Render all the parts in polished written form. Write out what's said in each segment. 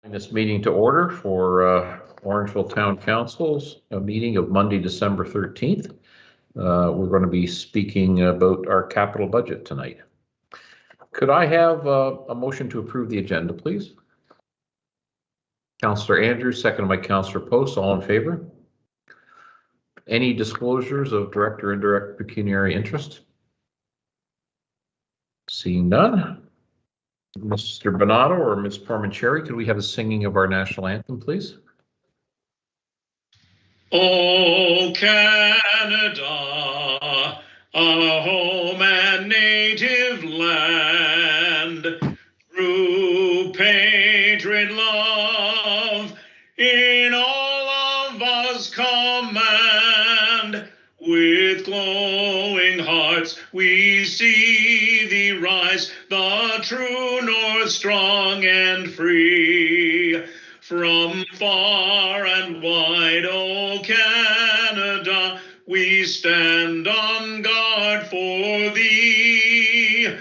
This meeting to order for Orangeville Town Council's meeting of Monday, December 13th. We're going to be speaking about our capital budget tonight. Could I have a motion to approve the agenda, please? Councillor Andrews, seconded by Councillor Post. All in favor? Any disclosures of direct or indirect pecuniary interest? Seeing none. Mr. Bonato or Ms. Pormancherry, could we have a singing of our national anthem, please? O Canada, our home and native land, through patriot love in all of us command, with glowing hearts we see thee rise, the true north, strong and free. From far and wide, O Canada, we stand on guard for thee.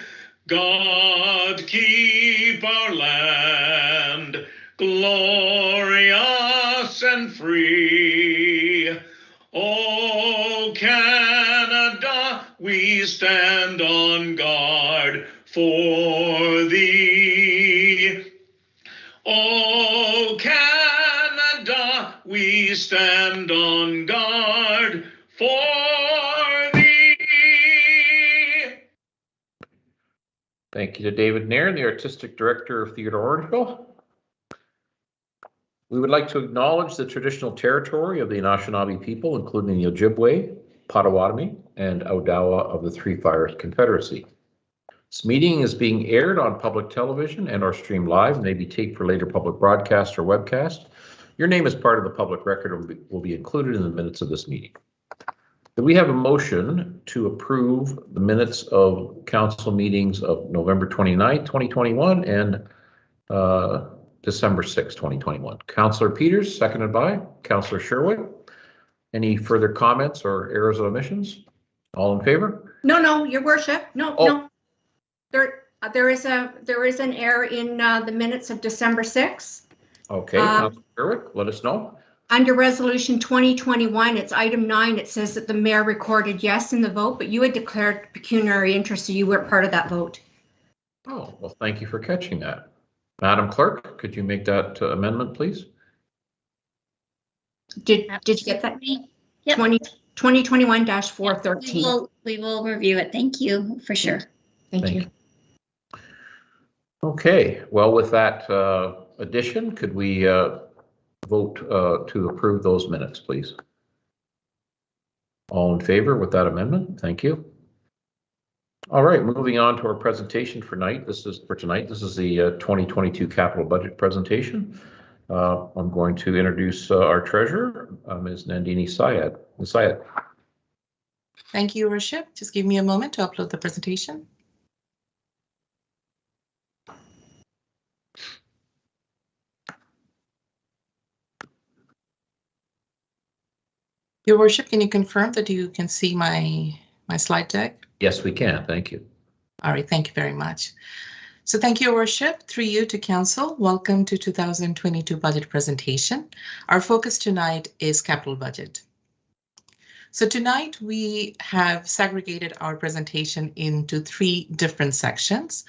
God keep our land glorious and free. O Canada, we stand on guard for thee. O Canada, we stand on guard for thee. Thank you to David Nairn, the Artistic Director of Theatre Orangeville. We would like to acknowledge the traditional territory of the Anishinaabe people, including the Ojibwe, Potawatomi, and Odawa of the Three Fires Confederacy. This meeting is being aired on public television and or streamed live, may be taped for later public broadcast or webcast. Your name as part of the public record will be included in the minutes of this meeting. Do we have a motion to approve the minutes of council meetings of November 29th, 2021 and December 6th, 2021? Councillor Peters, seconded by Councillor Sherwood. Any further comments or errors or omissions? All in favor? No, Your Worship. No. There is an error in the minutes of December 6th. Okay, Councillor Sherwood, let us know. Under Resolution 2021, it's item 9. It says that the mayor recorded yes in the vote, but you had declared pecuniary interest, so you weren't part of that vote. Oh, well, thank you for catching that. Madam Clerk, could you make that amendment, please? Did you get that? Yep. 2021-413. We will review it. Thank you for sure. Thank you. Okay, well, with that addition, could we vote to approve those minutes, please? All in favor with that amendment? Thank you. All right, moving on to our presentation for tonight. This is the 2022 capital budget presentation. I'm going to introduce our treasurer, Ms. Nandini Syed. Ms. Syed. Thank you, Your Worship. Just give me a moment to upload the presentation. Your Worship, can you confirm that you can see my slide deck? Yes, we can. Thank you. All right, thank you very much. So thank you, Your Worship. Through you to Council, welcome to 2022 budget presentation. Our focus tonight is capital budget. So tonight we have segregated our presentation into 3 different sections.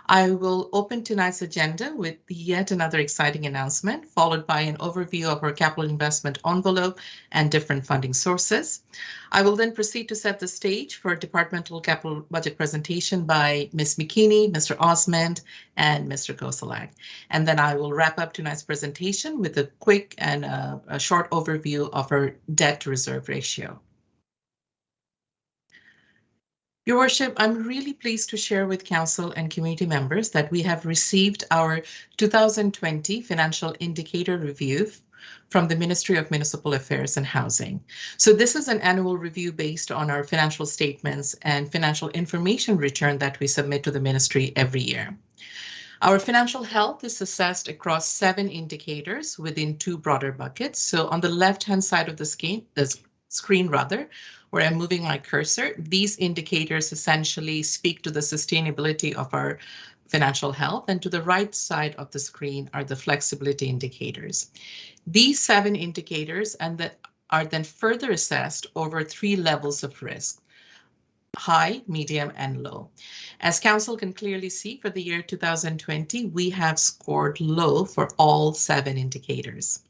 I will open tonight's agenda with yet another exciting announcement, followed by an overview of our capital investment envelope and different funding sources. I will then proceed to set the stage for a departmental capital budget presentation by Ms. McKinney, Mr. Osmond, and Mr. Kosalak. And then I will wrap up tonight's presentation with a quick and a short overview of our debt to reserve ratio. Your Worship, I'm really pleased to share with Council and community members that we have received our 2020 Financial Indicator Review from the Ministry of Municipal Affairs and Housing. So this is an annual review based on our financial statements and financial information return that we submit to the ministry every year. Our financial health is assessed across 7 indicators within 2 broader buckets. So on the left-hand side of the screen, where I'm moving my cursor, these indicators essentially speak to the sustainability of our financial health, and to the right side of the screen are the flexibility indicators. These 7 indicators are then further assessed over 3 levels of risk: high, medium, and low. As Council can clearly see, for the year 2020, we have scored low for all 7 indicators.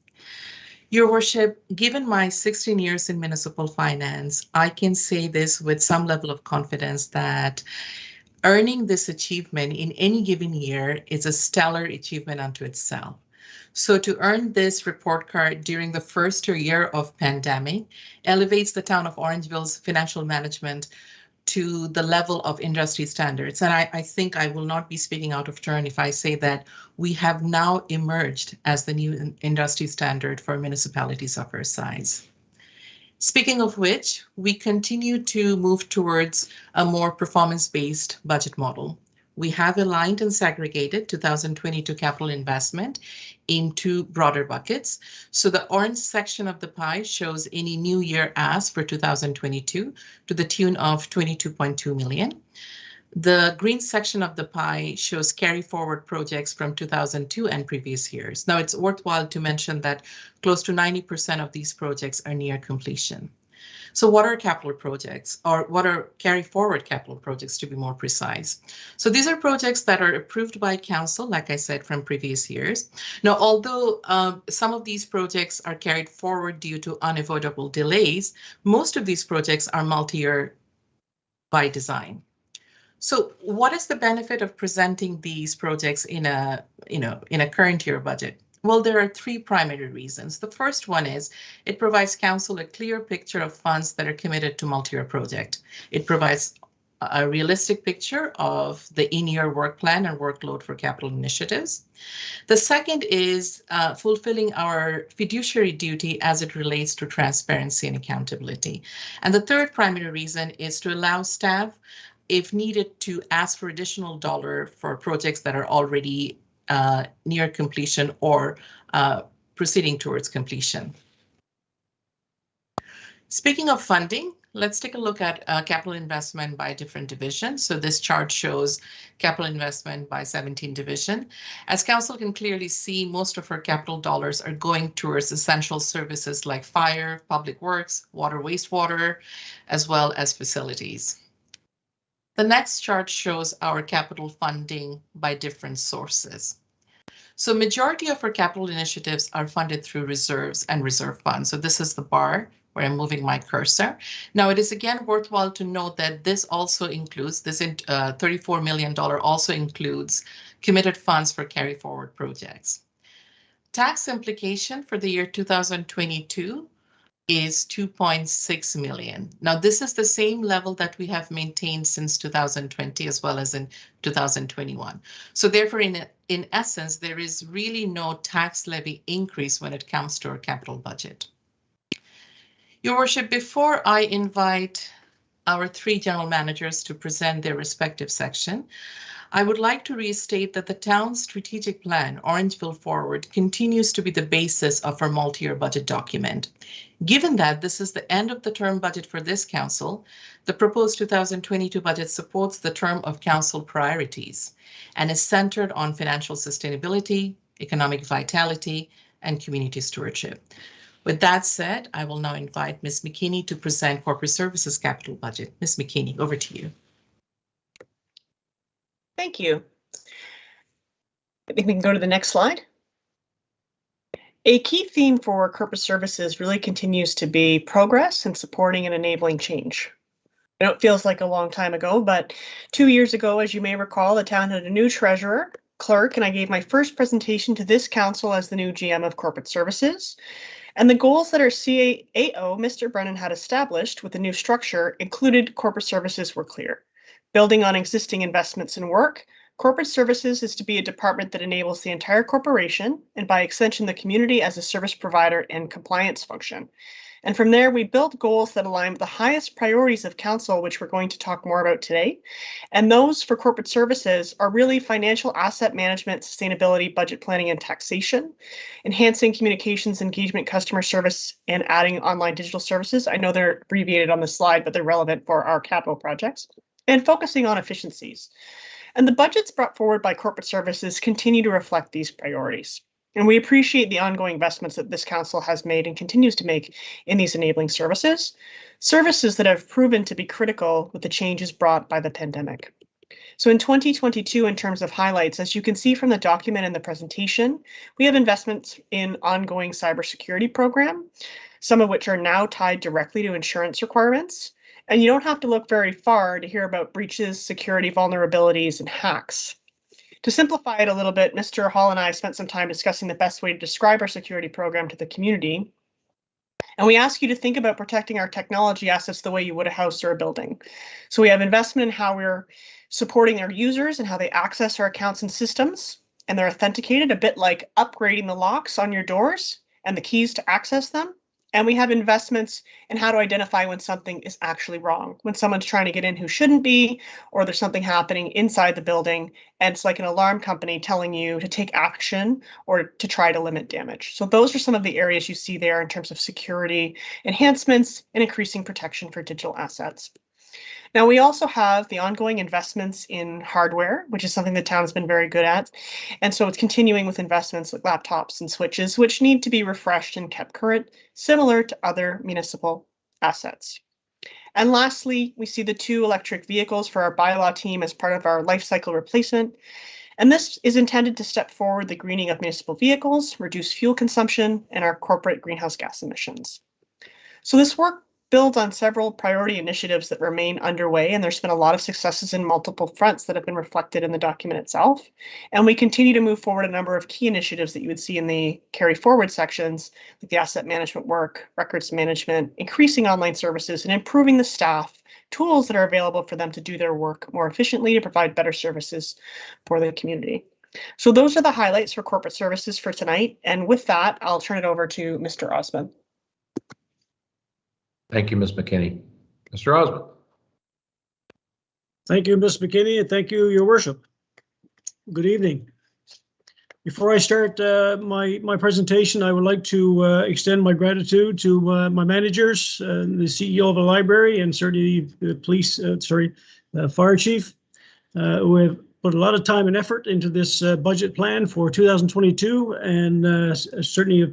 Your Worship, given my 16 years in municipal finance, I can say this with some level of confidence that earning this achievement in any given year is a stellar achievement unto itself. So to earn this report card during the first year of pandemic elevates the town of Orangeville's financial management to the level of industry standards. And I think I will not be speaking out of turn if I say that we have now emerged as the new industry standard for municipalities of our size. Speaking of which, we continue to move towards a more performance-based budget model. We have aligned and segregated 2022 capital investment into broader buckets. So the orange section of the pie shows any new year ask for 2022 to the tune of 22.2 million. The green section of the pie shows carry forward projects from 2002 and previous years. Now it's worthwhile to mention that close to 90% of these projects are near completion. So what are capital projects, or what are carry forward capital projects to be more precise? So these are projects that are approved by council, like I said, from previous years. Now, although some of these projects are carried forward due to unavoidable delays, most of these projects are multi-year by design. So what is the benefit of presenting these projects in a current year budget? Well, there are 3 primary reasons. The first one is it provides council a clear picture of funds that are committed to multi-year project. It provides a realistic picture of the in-year work plan and workload for capital initiatives. The second is fulfilling our fiduciary duty as it relates to transparency and accountability. And the third primary reason is to allow staff, if needed, to ask for additional dollar for projects that are already near completion or proceeding towards completion. Speaking of funding, let's take a look at capital investment by different divisions. So this chart shows capital investment by 17 division. As council can clearly see, most of our capital dollars are going towards essential services like fire, public works, water, wastewater, as well as facilities. The next chart shows our capital funding by different sources. So majority of our capital initiatives are funded through reserves and reserve funds. So this is the bar where I'm moving my cursor. Now it is again worthwhile to note that this also includes, this $34 million also includes committed funds for carry forward projects. Tax implication for the year 2022 is 2.6 million. Now, this is the same level that we have maintained since 2020 as well as in 2021. So therefore, in essence, there is really no tax levy increase when it comes to our capital budget. Your Worship, before I invite our 3 general managers to present their respective section, I would like to restate that the town's strategic plan, Orangeville Forward, continues to be the basis of our multi-year budget document. Given that this is the end of the term budget for this council, the proposed 2022 budget supports the term of council priorities and is centered on financial sustainability, economic vitality, and community stewardship. With that said, I will now invite Ms. McKinney to present Corporate Services Capital Budget. Ms. McKinney, over to you. Thank you. I think we can go to the next slide. A key theme for corporate services really continues to be progress and supporting and enabling change. I know it feels like a long time ago, but 2 years ago, as you may recall, the town had a new treasurer, clerk, and I gave my first presentation to this council as the new GM of corporate services. And the goals that our CAO, Mr. Brennan, had established with the new structure included corporate services were clear. Building on existing investments and work, corporate services is to be a department that enables the entire corporation and by extension the community as a service provider and compliance function. And from there, we built goals that align with the highest priorities of council, which we're going to talk more about today. And those for corporate services are really financial asset management, sustainability, budget planning, and taxation, enhancing communications, engagement, customer service, and adding online digital services. I know they're abbreviated on the slide, but they're relevant for our capital projects. And focusing on efficiencies. And the budgets brought forward by corporate services continue to reflect these priorities. And we appreciate the ongoing investments that this council has made and continues to make in these enabling services, services that have proven to be critical with the changes brought by the pandemic. So in 2022, in terms of highlights, as you can see from the document in the presentation, we have investments in ongoing cybersecurity program, some of which are now tied directly to insurance requirements. And you don't have to look very far to hear about breaches, security vulnerabilities, and hacks. To simplify it a little bit, Mr. Hall and I spent some time discussing the best way to describe our security program to the community. And we ask you to think about protecting our technology assets the way you would a house or a building. So we have investment in how we're supporting our users and how they access our accounts and systems, and they're authenticated, a bit like upgrading the locks on your doors and the keys to access them. And we have investments in how to identify when something is actually wrong, when someone's trying to get in who shouldn't be, or there's something happening inside the building, and it's like an alarm company telling you to take action or to try to limit damage. So those are some of the areas you see there in terms of security enhancements and increasing protection for digital assets. Now, we also have the ongoing investments in hardware, which is something the town has been very good at. And so it's continuing with investments like laptops and switches, which need to be refreshed and kept current, similar to other municipal assets. And lastly, we see the 2 electric vehicles for our bylaw team as part of our life cycle replacement. And this is intended to step forward the greening of municipal vehicles, reduce fuel consumption, and our corporate greenhouse gas emissions. So this work builds on several priority initiatives that remain underway, and there's been a lot of successes in multiple fronts that have been reflected in the document itself. And we continue to move forward a number of key initiatives that you would see in the carry forward sections, like the asset management work, records management, increasing online services, and improving the staff tools that are available for them to do their work more efficiently to provide better services for the community. So those are the highlights for corporate services for tonight. And with that, I'll turn it over to Mr. Osmond. Thank you, Ms. McKinney. Mr. Osmond. Thank you, Ms. McKinney, and thank you, Your Worship. Good evening. Before I start my presentation, I would like to extend my gratitude to my managers, the CEO of the library, and certainly the fire chief, who have put a lot of time and effort into this budget plan for 2022, and certainly have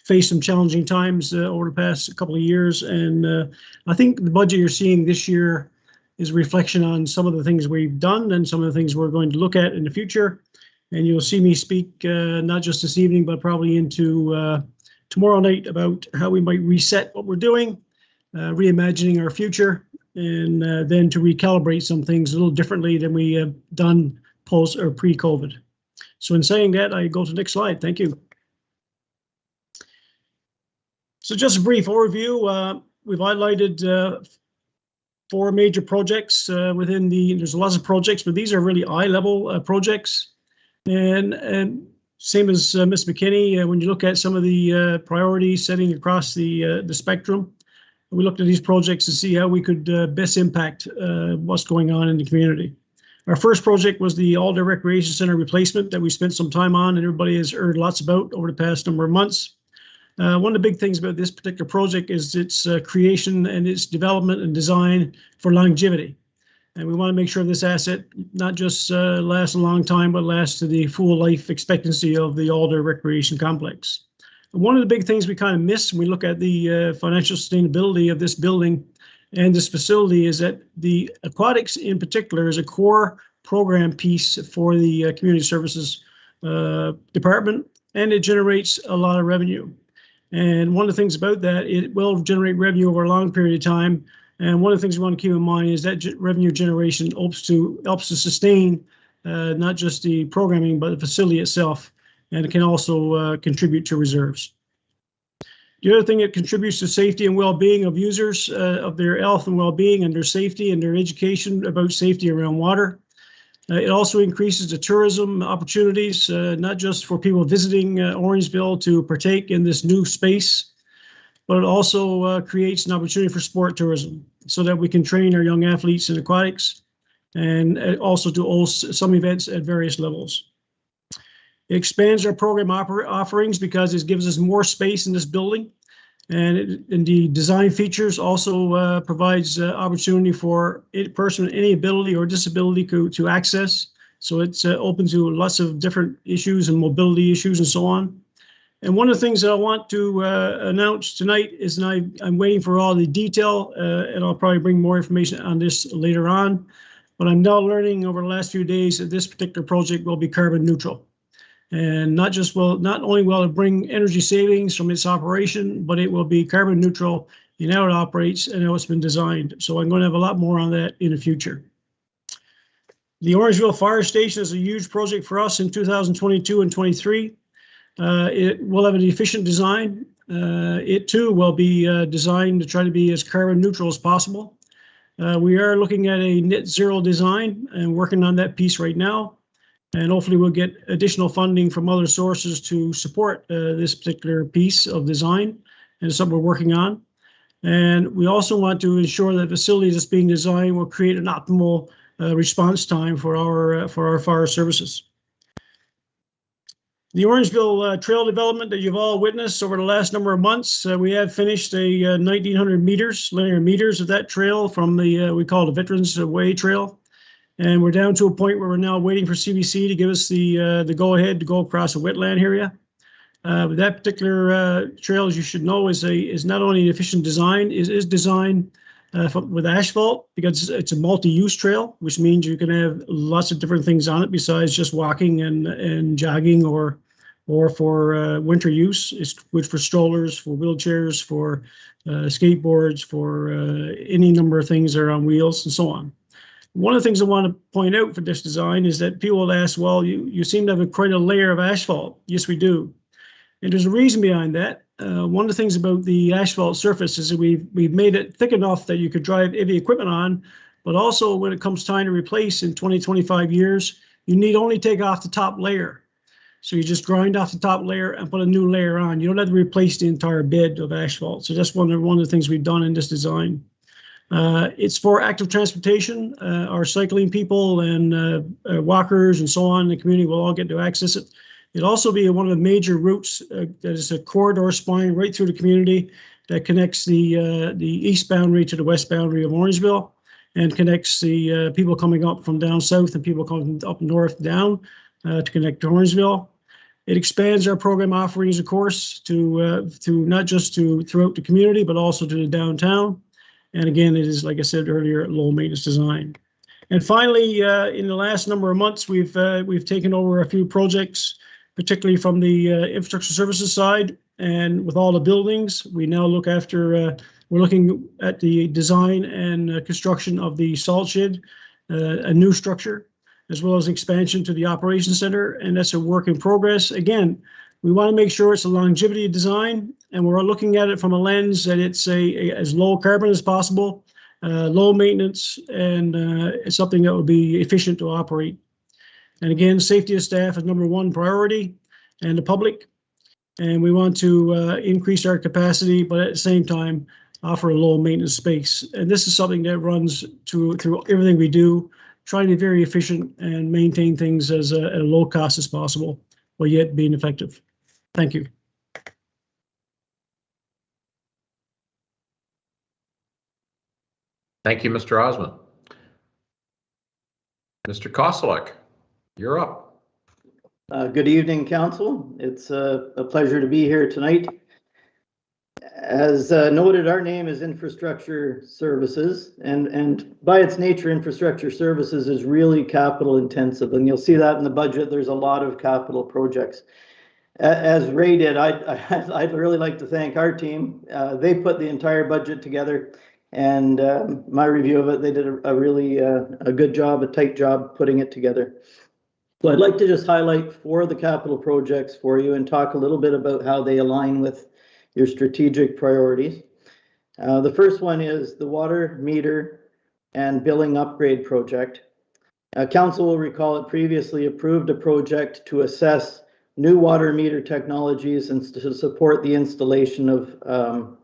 faced some challenging times over the past couple of years. And I think the budget you're seeing this year is a reflection on some of the things we've done and some of the things we're going to look at in the future. And you'll see me speak not just this evening, but probably into tomorrow night about how we might reset what we're doing, reimagining our future, and then to recalibrate some things a little differently than we have done post or pre-COVID. So in saying that, I go to the next slide. Thank you. So just a brief overview. We've highlighted 4 major projects within there's lots of projects, but these are really eye-level projects. And same as Ms. McKinney, when you look at some of the priorities setting across the spectrum, we looked at these projects to see how we could best impact what's going on in the community. Our first project was the Alder Recreation Center replacement that we spent some time on, and everybody has heard lots about over the past number of months. One of the big things about this particular project is its creation and its development and design for longevity. And we want to make sure this asset not just lasts a long time, but lasts to the full life expectancy of the Alder Recreation Complex. And one of the big things we kind of miss when we look at the financial sustainability of this building and this facility is that the aquatics in particular is a core program piece for the community services department, and it generates a lot of revenue. And one of the things about that, it will generate revenue over a long period of time. And one of the things we want to keep in mind is that revenue generation helps to sustain not just the programming, but the facility itself, and it can also contribute to reserves. The other thing that contributes to safety and well-being of users, of their health and well-being and their safety and their education about safety around water. It also increases the tourism opportunities, not just for people visiting Orangeville to partake in this new space, but it also creates an opportunity for sport tourism so that we can train our young athletes in aquatics and also to host some events at various levels. It expands our program offerings because it gives us more space in this building, and the design features also provides opportunity for a person with any ability or disability to access So it's open to lots of different issues and mobility issues and so on. And one of the things that I want to announce tonight is, and I'm waiting for all the detail, and I'll probably bring more information on this later on. But I'm now learning over the last few days that this particular project will be carbon neutral. And not only will it bring energy savings from its operation, but it will be carbon neutral in how it operates and how it's been designed. So I'm going to have a lot more on that in the future. The Orangeville Fire Station is a huge project for us in 2022 and 23. It will have an efficient design. It too will be designed to try to be as carbon neutral as possible. We are looking at a net zero design and working on that piece right now. And hopefully we'll get additional funding from other sources to support this particular piece of design. And it's something we're working on. And we also want to ensure that the facility that's being designed will create an optimal response time for our fire services. The Orangeville trail development that you've all witnessed over the last number of months, we have finished a 1,900 linear meters of that trail from the, we call it the Veterans Way Trail. And we're down to a point where we're now waiting for CBC to give us the go-ahead to go across a wetland area. But that particular trail, as you should know, is not only an efficient design, is designed with asphalt because it's a multi-use trail, which means you can have lots of different things on it besides just walking and jogging or for winter use. It's good for strollers, for wheelchairs, for skateboards, for any number of things that are on wheels and so on. One of the things I want to point out for this design is that people will ask, well, you seem to have quite a layer of asphalt. Yes, we do. And there's a reason behind that. One of the things about the asphalt surface is that we've made it thick enough that you could drive heavy equipment on, but also when it comes time to replace in 20, 25 years, you need only take off the top layer. So you just grind off the top layer and put a new layer on. You don't have to replace the entire bed of asphalt. So that's one of the things we've done in this design. It's for active transportation. Our cycling people and walkers and so on in the community will all get to access it. It'll also be one of the major routes that is a corridor spine right through the community that connects the east boundary to the west boundary of Orangeville and connects the people coming up from down south and people coming up north down to connect to Orangeville. It expands our program offerings, of course, to not just throughout the community, but also to the downtown. And again, it is, like I said earlier, low maintenance design. And finally, in the last number of months, we've taken over a few projects, particularly from the infrastructure services side. And with all the buildings, we now look after, we're looking at the design and construction of the salt shed, a new structure, as well as expansion to the operations center. And that's a work in progress. Again, we want to make sure it's a longevity design, and we're looking at it from a lens that it's as low carbon as possible, low maintenance, and it's something that will be efficient to operate. And again, safety of staff is #1 priority, and the public. And we want to increase our capacity, but at the same time, offer a low maintenance space. And this is something that runs through everything we do, trying to be very efficient and maintain things as at a low cost as possible, while yet being effective. Thank you. Thank you, Mr. Osmond. Mr. Koselleck, you're up. Good evening, Council. It's a pleasure to be here tonight. As noted, our name is Infrastructure Services, and by its nature, Infrastructure Services is really capital intensive, and you'll see that in the budget. There's a lot of capital projects. As Ray did, I'd really like to thank our team. They put the entire budget together, and my review of it, they did a really a good job, a tight job putting it together. So I'd like to just highlight 4 of the capital projects for you and talk a little bit about how they align with your strategic priorities. The first one is the water meter and billing upgrade project. Council will recall it previously approved a project to assess new water meter technologies and to support the installation of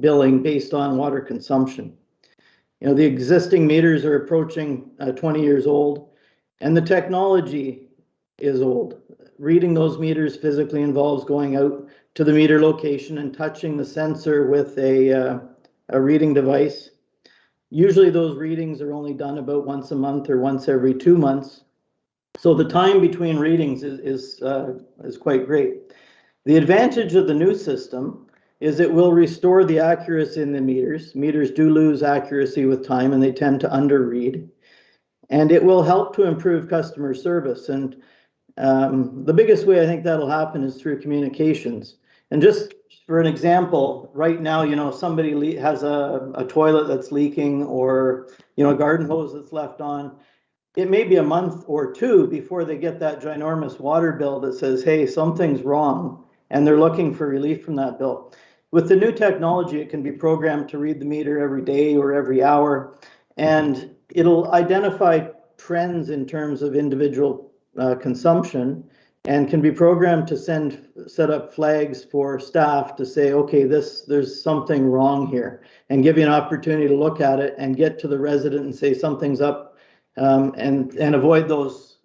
billing based on water consumption. You know, the existing meters are approaching 20 years old, and the technology is old. Reading those meters physically involves going out to the meter location and touching the sensor with a reading device. Usually those readings are only done about once a month or once every 2 months. So the time between readings is quite great. The advantage of the new system is it will restore the accuracy in the meters. Meters do lose accuracy with time and they tend to underread. And it will help to improve customer service. And the biggest way I think that'll happen is through communications. And just for an example, right now, you know, somebody has a toilet that's leaking, or, you know, a garden hose that's left on. It may be a month or two before they get that ginormous water bill that says, hey, something's wrong, and they're looking for relief from that bill. With the new technology, it can be programmed to read the meter every day or every hour, and it'll identify trends in terms of individual consumption, and can be programmed to set up flags for staff to say, okay, there's something wrong here, and give you an opportunity to look at it and get to the resident and say something's up, and avoid those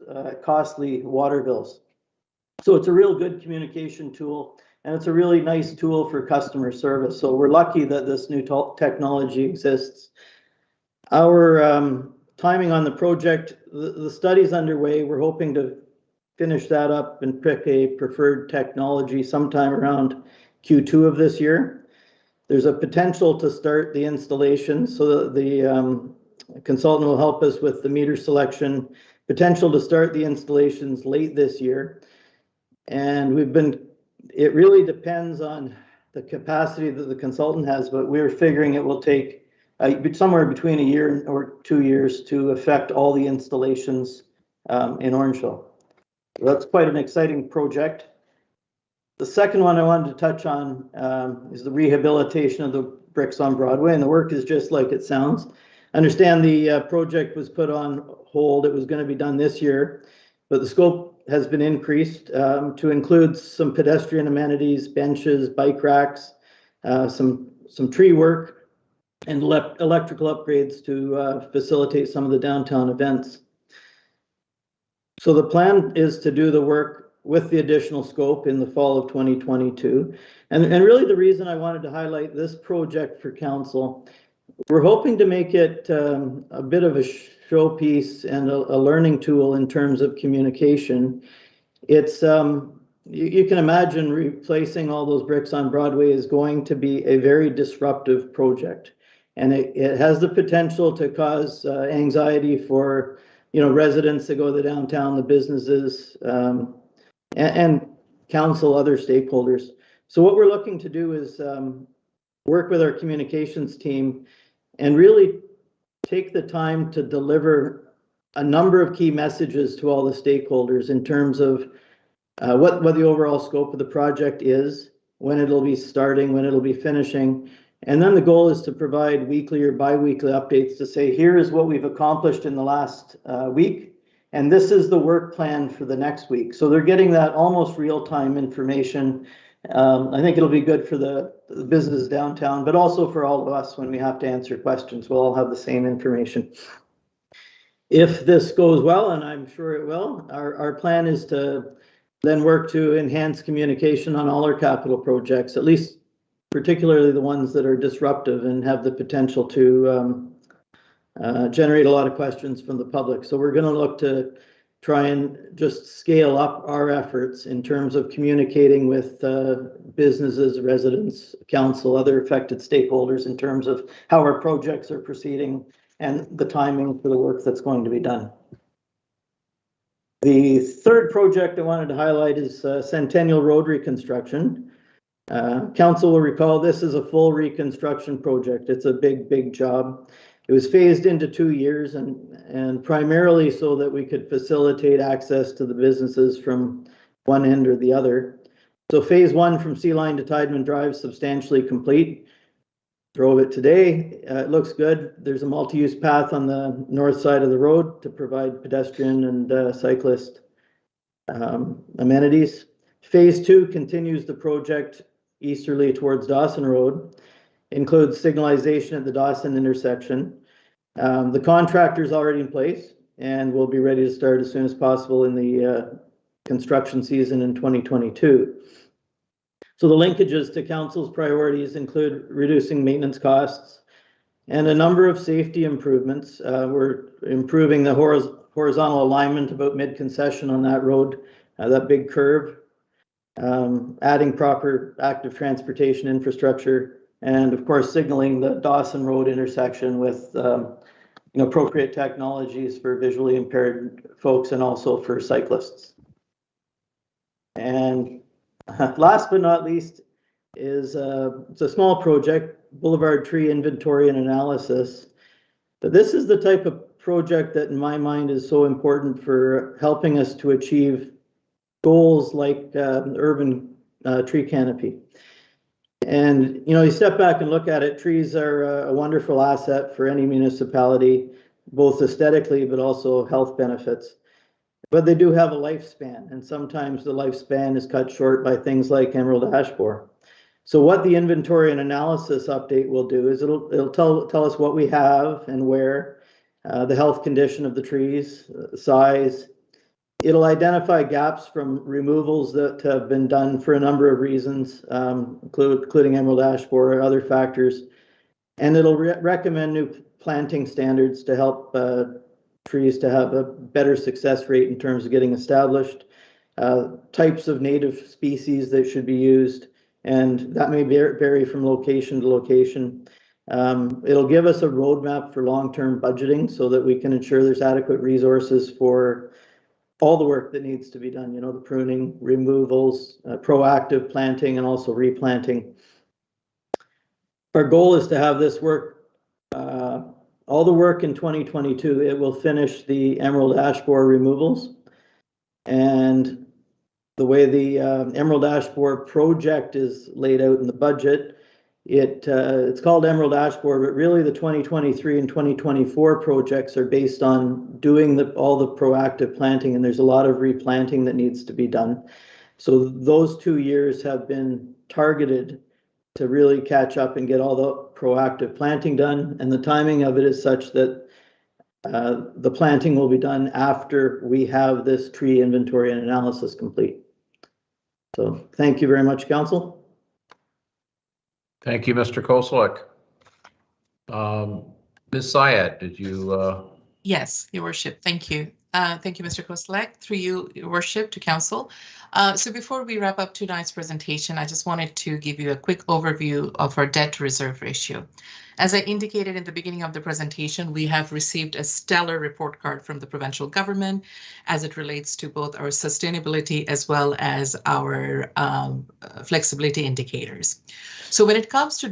costly water bills. So it's a real good communication tool, and it's a really nice tool for customer service. So we're lucky that this new technology exists. Our timing on the project, the study's underway. We're hoping to finish that up and pick a preferred technology sometime around Q2 of this year. There's a potential to start the installation, so that the consultant will help us with the meter selection, potential to start the installations late this year. And it really depends on the capacity that the consultant has, but we're figuring it will take somewhere between a year or 2 years to affect all the installations in Orangeville. So that's quite an exciting project. The second one I wanted to touch on is the rehabilitation of the bricks on Broadway, and the work is just like it sounds. I understand the project was put on hold. It was going to be done this year, but the scope has been increased to include some pedestrian amenities, benches, bike racks, some tree work, and electrical upgrades to facilitate some of the downtown events. So the plan is to do the work with the additional scope in the fall of 2022. And really the reason I wanted to highlight this project for council, we're hoping to make it a bit of a showpiece and a learning tool in terms of communication. It's you can imagine replacing all those bricks on Broadway is going to be a very disruptive project, and it has the potential to cause anxiety for, you know, residents that go to downtown, the businesses, and council, other stakeholders. So what we're looking to do is work with our communications team and really take the time to deliver a number of key messages to all the stakeholders in terms of what the overall scope of the project is, when it'll be starting, when it'll be finishing. And then the goal is to provide weekly or bi-weekly updates to say, here is what we've accomplished in the last week, and this is the work plan for the next week. So they're getting that almost real-time information. I think it'll be good for the business downtown, but also for all of us when we have to answer questions. We'll all have the same information. If this goes well, and I'm sure it will, our plan is to then work to enhance communication on all our capital projects, at least particularly the ones that are disruptive and have the potential to generate a lot of questions from the public. So we're going to look to try and just scale up our efforts in terms of communicating with businesses, residents, council, other affected stakeholders in terms of how our projects are proceeding and the timing for the work that's going to be done. The third project I wanted to highlight is Centennial Road reconstruction. Council will recall this is a full reconstruction project. It's a big job. It was phased into 2 years and primarily so that we could facilitate access to the businesses from one end or the other. So phase 1 from Sea Line to Tideman Drive substantially complete. Drove it today. It looks good. There's a multi-use path on the north side of the road to provide pedestrian and cyclist amenities. Phase 2 continues the project easterly towards Dawson Road, includes signalization at the Dawson intersection. The contractor's already in place and will be ready to start as soon as possible in the construction season in 2022. So the linkages to council's priorities include reducing maintenance costs and a number of safety improvements. We're improving the horizontal alignment about mid-concession on that road, that big curve, adding proper active transportation infrastructure, and of course signaling the Dawson Road intersection with appropriate technologies for visually impaired folks and also for cyclists. And last but not least is it's a small project, boulevard tree inventory and analysis. But this is the type of project that in my mind is so important for helping us to achieve goals like urban tree canopy. And you step back and look at it, trees are a wonderful asset for any municipality, both aesthetically but also health benefits. But they do have a lifespan, and sometimes the lifespan is cut short by things like emerald ash borer. So what the inventory and analysis update will do is it'll tell us what we have and where, the health condition of the trees, size. It'll identify gaps from removals that have been done for a number of reasons, including emerald ash borer, other factors, and it'll recommend new planting standards to help trees to have a better success rate in terms of getting established, types of native species that should be used, and that may vary from location to location. It'll give us a roadmap for long-term budgeting so that we can ensure there's adequate resources for all the work that needs to be done, the pruning, removals, proactive planting, and also replanting. Our goal is to have this work, all the work in 2022. It will finish the emerald ash borer removals. And the way the emerald ash borer project is laid out in the budget, it's called emerald ash borer, but really the 2023 and 2024 projects are based on doing all the proactive planting, and there's a lot of replanting that needs to be done. So those 2 years have been targeted to really catch up and get all the proactive planting done, and the timing of it is such that the planting will be done after we have this tree inventory and analysis complete. So thank you very much, Council. Thank you, Mr. Koselleck. Ms. Syed, did you? Yes, Your Worship. Thank you. Thank you, Mr. Koselleck. Through you, Your Worship, to Council. So before we wrap up tonight's presentation, I just wanted to give you a quick overview of our debt to reserve ratio. As I indicated in the beginning of the presentation, we have received a stellar report card from the provincial government as it relates to both our sustainability as well as our flexibility indicators. So when it comes to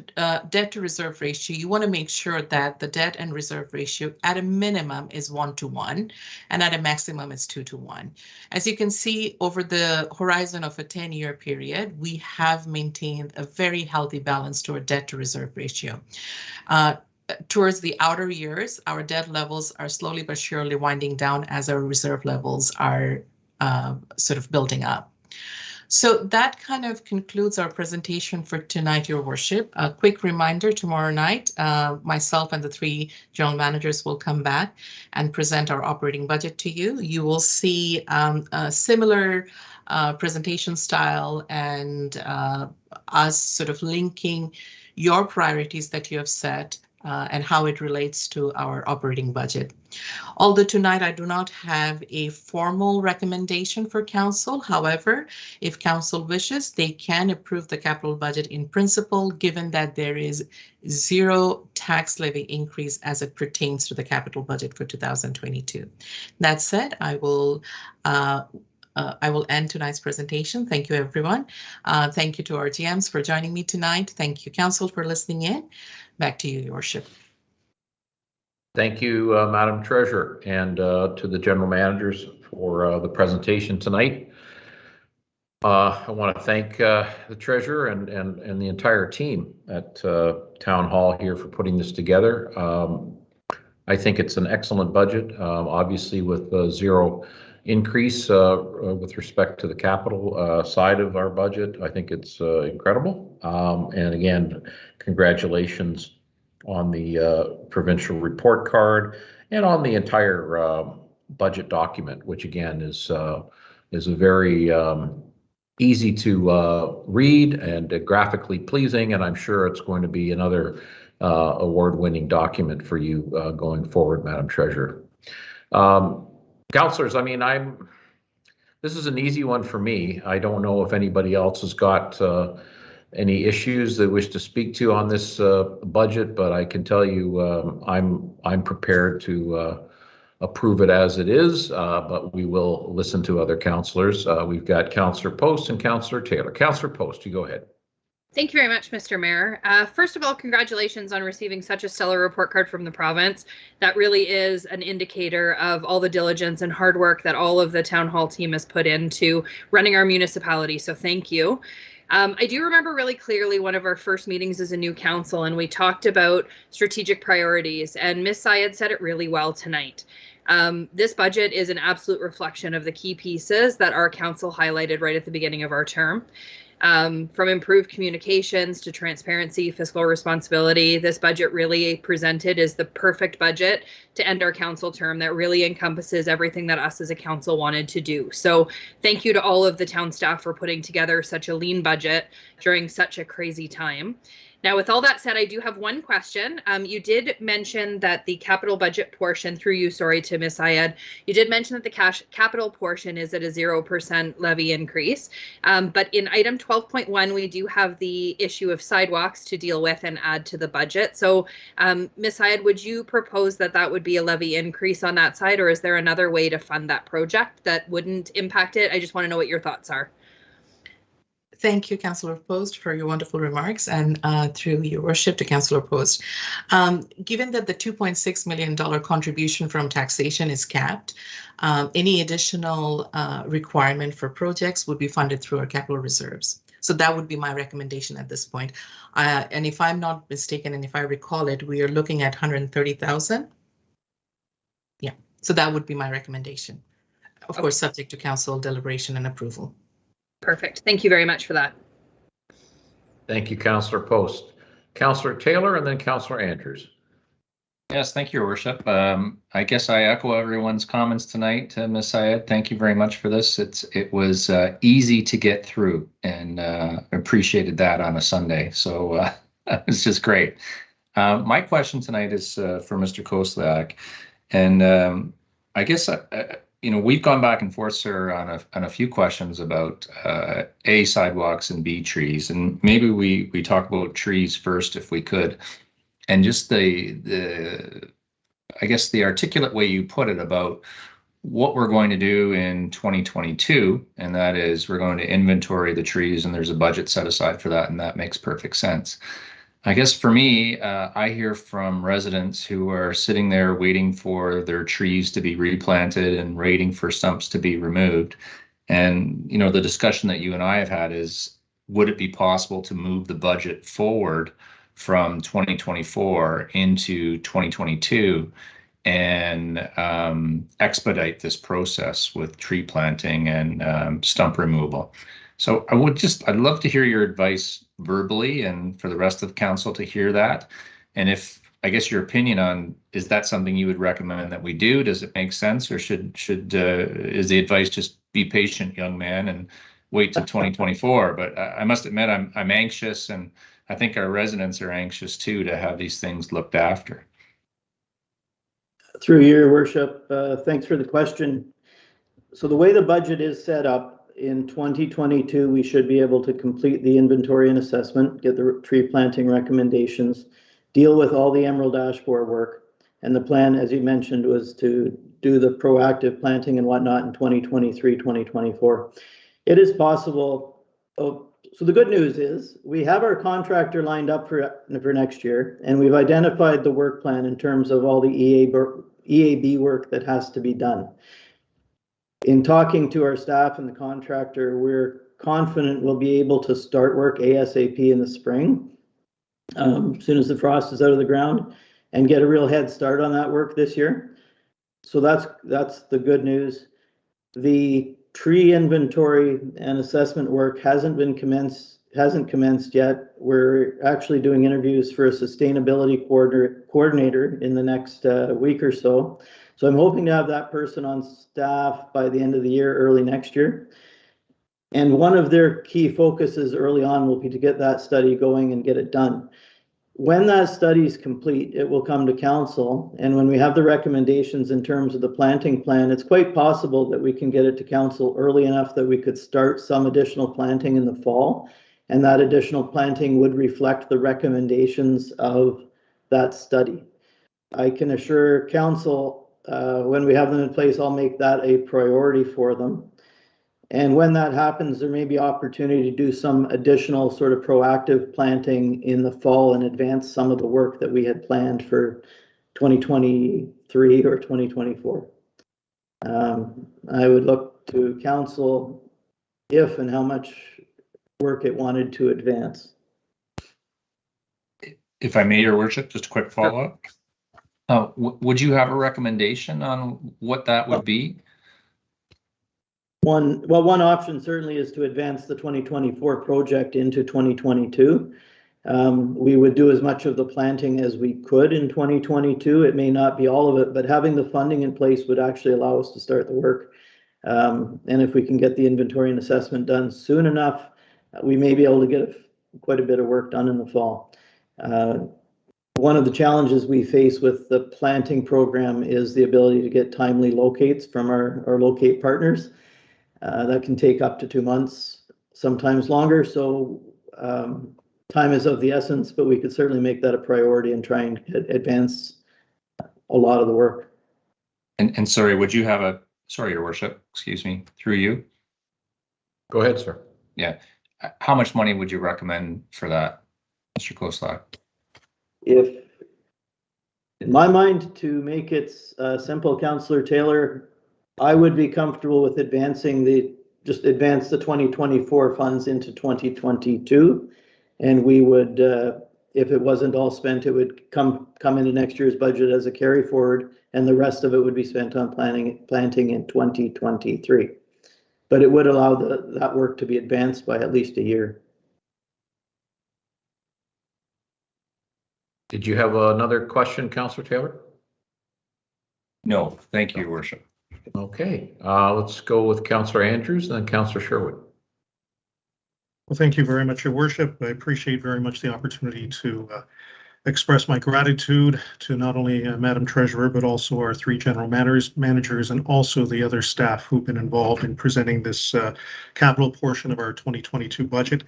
debt to reserve ratio, you want to make sure that the debt and reserve ratio at a minimum is 1:1 and at a maximum is 2:1. As you can see, over the horizon of a 10-year period, we have maintained a very healthy balance to our debt to reserve ratio. Towards the outer years, our debt levels are slowly but surely winding down as our reserve levels are sort of building up. So that kind of concludes our presentation for tonight, Your Worship. A quick reminder, tomorrow night, myself and the 3 general managers will come back and present our operating budget to you. You will see a similar presentation style and us sort of linking your priorities that you have set and how it relates to our operating budget. Although tonight I do not have a formal recommendation for council, however, if council wishes, they can approve the capital budget in principle, given that there is 0 tax levy increase as it pertains to the capital budget for 2022. That said, I will end tonight's presentation. Thank you, everyone. Thank you to our GMs for joining me tonight. Thank you, Council, for listening in. Back to you, Your Worship. Thank you, Madam Treasurer, and to the general managers for the presentation tonight. I want to thank the Treasurer and the entire team at Town Hall here for putting this together. I think it's an excellent budget, obviously with 0 increase with respect to the capital side of our budget. I think it's incredible. And again, congratulations on the provincial report card and on the entire budget document, which again is a very easy to read and graphically pleasing, and I'm sure it's going to be another award-winning document for you going forward, Madam Treasurer. Councillors, I mean, this is an easy one for me. I don't know if anybody else has got any issues they wish to speak to on this budget, but I can tell you I'm prepared to approve it as it is, but we will listen to other councillors. We've got Councillor Post and Councillor Taylor. Councillor Post, you go ahead. Thank you very much, Mr. Mayor. First of all, congratulations on receiving such a stellar report card from the province. That really is an indicator of all the diligence and hard work that all of the town hall team has put into running our municipality. So thank you. I do remember really clearly one of our first meetings as a new council, and we talked about strategic priorities, and Ms. Syed said it really well tonight. This budget is an absolute reflection of the key pieces that our council highlighted right at the beginning of our term. From improved communications to transparency, fiscal responsibility, this budget really presented is the perfect budget to end our council term that really encompasses everything that us as a council wanted to do. So thank you to all of the town staff for putting together such a lean budget during such a crazy time. Now, with all that said, I do have one question. You did mention that the capital budget portion, through you, sorry, to Ms. Syed, you did mention that the capital portion is at a 0% levy increase. But in item 12.1, we do have the issue of sidewalks to deal with and add to the budget. So, Ms. Syed, would you propose that that would be a levy increase on that side, or is there another way to fund that project that wouldn't impact it? I just want to know what your thoughts are. Thank you, Councillor Post, for your wonderful remarks, and through your worship to Councillor Post. Given that the $2.6 million contribution from taxation is capped, any additional requirement for projects would be funded through our capital reserves. So that would be my recommendation at this point. And if I'm not mistaken, and if I recall it, we are looking at 130,000. Yeah, so that would be my recommendation. Of course, subject to council deliberation and approval. Perfect. Thank you very much for that. Thank you, Councillor Post. Councillor Taylor and then Councillor Andrews. Yes, thank you, Your Worship. I guess I echo everyone's comments tonight, Ms. Syed. Thank you very much for this. It was easy to get through, and appreciated that on a Sunday. So it's just great. My question tonight is for Mr. Kosliak, and I guess you know, we've gone back and forth, sir, on a few questions about A, sidewalks, and B, trees, and maybe we talk about trees first if we could, and just I guess the articulate way you put it about what we're going to do in 2022, and that is we're going to inventory the trees, and there's a budget set aside for that, and that makes perfect sense. I guess for me, I hear from residents who are sitting there waiting for their trees to be replanted and waiting for stumps to be removed. And, you know, the discussion that you and I have had is, would it be possible to move the budget forward from 2024 into 2022 and expedite this process with tree planting and stump removal? So I'd love to hear your advice verbally, and for the rest of the council to hear that. And if, I guess, your opinion on, is that something you would recommend that we do? Does it make sense, or is the advice just be patient, young man, and wait till 2024? But I must admit, I'm anxious, and I think our residents are anxious too, to have these things looked after. Through your worship, thanks for the question. So the way the budget is set up, in 2022, we should be able to complete the inventory and assessment, get the tree planting recommendations, deal with all the Emerald Ash Borer work. And the plan, as you mentioned, was to do the proactive planting and whatnot in 2023, 2024. It is possible. So the good news is we have our contractor lined up for next year, and we've identified the work plan in terms of all the EAB work that has to be done. In talking to our staff and the contractor, we're confident we'll be able to start work ASAP in the spring, as soon as the frost is out of the ground, and get a real head start on that work this year. So that's the good news. The tree inventory and assessment work hasn't commenced yet. We're actually doing interviews for a sustainability coordinator in the next week or so. So I'm hoping to have that person on staff by the end of the year, early next year. And one of their key focuses early on will be to get that study going and get it done. When that study is complete, it will come to council, and when we have the recommendations in terms of the planting plan, it's quite possible that we can get it to council early enough that we could start some additional planting in the fall, and that additional planting would reflect the recommendations of that study. I can assure council, when we have them in place, I'll make that a priority for them. And when that happens, there may be opportunity to do some additional sort of proactive planting in the fall and advance some of the work that we had planned for 2023 or 2024. I would look to council if and how much work it wanted to advance. If I may, Your Worship, just a quick follow-up. Would you have a recommendation on what that would be? One option certainly is to advance the 2024 project into 2022. We would do as much of the planting as we could in 2022. It may not be all of it, but having the funding in place would actually allow us to start the work. And if we can get the inventory and assessment done soon enough, we may be able to get quite a bit of work done in the fall. One of the challenges we face with the planting program is the ability to get timely locates from our locate partners. That can take up to 2 months, sometimes longer. So time is of the essence, but we could certainly make that a priority and try and advance a lot of the work. And sorry, would you have sorry, Your Worship, excuse me, through you? Go ahead, sir. Yeah. How much money would you recommend for that, Mr. Koslag? If, in my mind, to make it simple, Councillor Taylor, I would be comfortable with just advance the 2024 funds into 2022. And we would, if it wasn't all spent, it would come into next year's budget as a carry forward, and the rest of it would be spent on planting in 2023. But it would allow that work to be advanced by at least a year. Did you have another question, Councillor Taylor? No, thank you, Your Worship. Okay, let's go with Councillor Andrews and then Councillor Sherwood. Well, thank you very much, Your Worship. I appreciate very much the opportunity to express my gratitude to not only Madam Treasurer, but also our 3 general managers and also the other staff who've been involved in presenting this capital portion of our 2022 budget.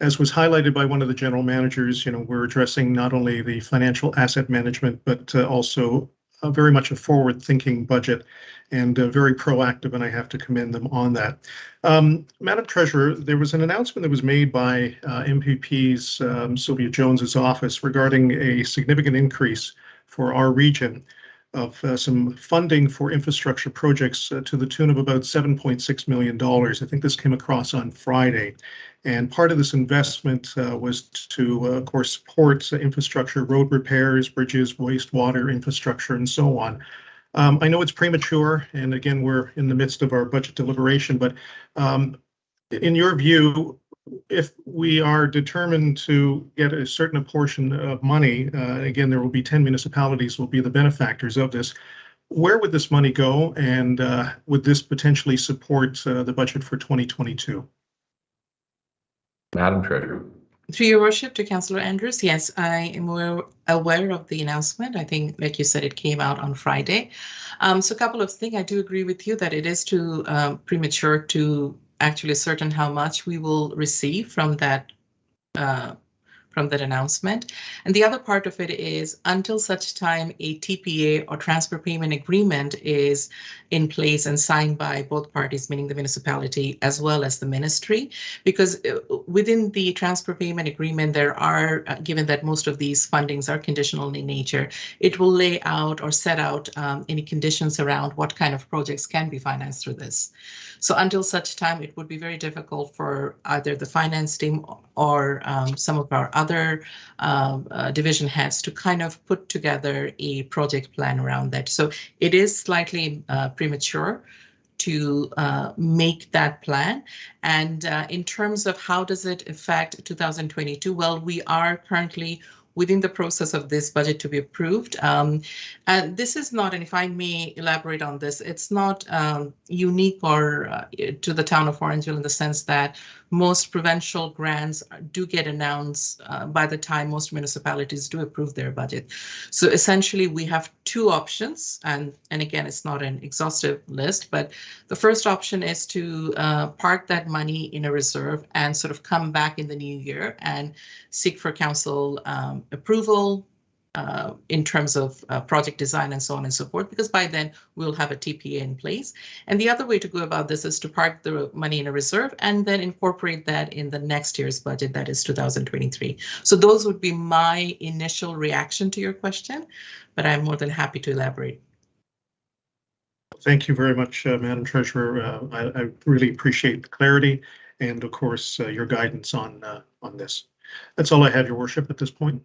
As was highlighted by one of the general managers, we're addressing not only the financial asset management, but also very much a forward-thinking budget and very proactive, and I have to commend them on that. Madam Treasurer, there was an announcement that was made by MPP's Sylvia Jones's office regarding a significant increase for our region of some funding for infrastructure projects to the tune of about $7.6 million. I think this came across on Friday. And part of this investment was to, of course, support infrastructure, road repairs, bridges, wastewater infrastructure, and so on. I know it's premature, and again, we're in the midst of our budget deliberation, but in your view, if we are determined to get a certain portion of money, again, there will be 10 municipalities will be the benefactors of this. Where would this money go, and would this potentially support the budget for 2022? Madam Treasurer. Through Your Worship, to Councillor Andrews, yes, I am aware of the announcement. I think, like you said, it came out on Friday. So a couple of things. I do agree with you that it is too premature to actually ascertain how much we will receive from that announcement. And the other part of it is until such time a TPA or transfer payment agreement is in place and signed by both parties, meaning the municipality as well as the ministry, because within the transfer payment agreement, there are, given that most of these fundings are conditional in nature, it will lay out or set out any conditions around what kind of projects can be financed through this. So until such time, it would be very difficult for either the finance team or some of our other division heads to kind of put together a project plan around that. So it is slightly premature to make that plan. And in terms of how does it affect 2022, well, we are currently within the process of this budget to be approved. And this is not, and if I may elaborate on this, it's not unique or to the town of Orangeville in the sense that most provincial grants do get announced by the time most municipalities do approve their budget. So essentially, we have two options, and again, it's not an exhaustive list, but the first option is to park that money in a reserve and sort of come back in the new year and seek for council approval in terms of project design and so on and so forth, because by then we'll have a TPA in place. And the other way to go about this is to park the money in a reserve and then incorporate that in the next year's budget, that is 2023. So those would be my initial reaction to your question, but I'm more than happy to elaborate. Thank you very much, Madam Treasurer. I really appreciate the clarity and, of course, your guidance on this. That's all I have, Your Worship, at this point.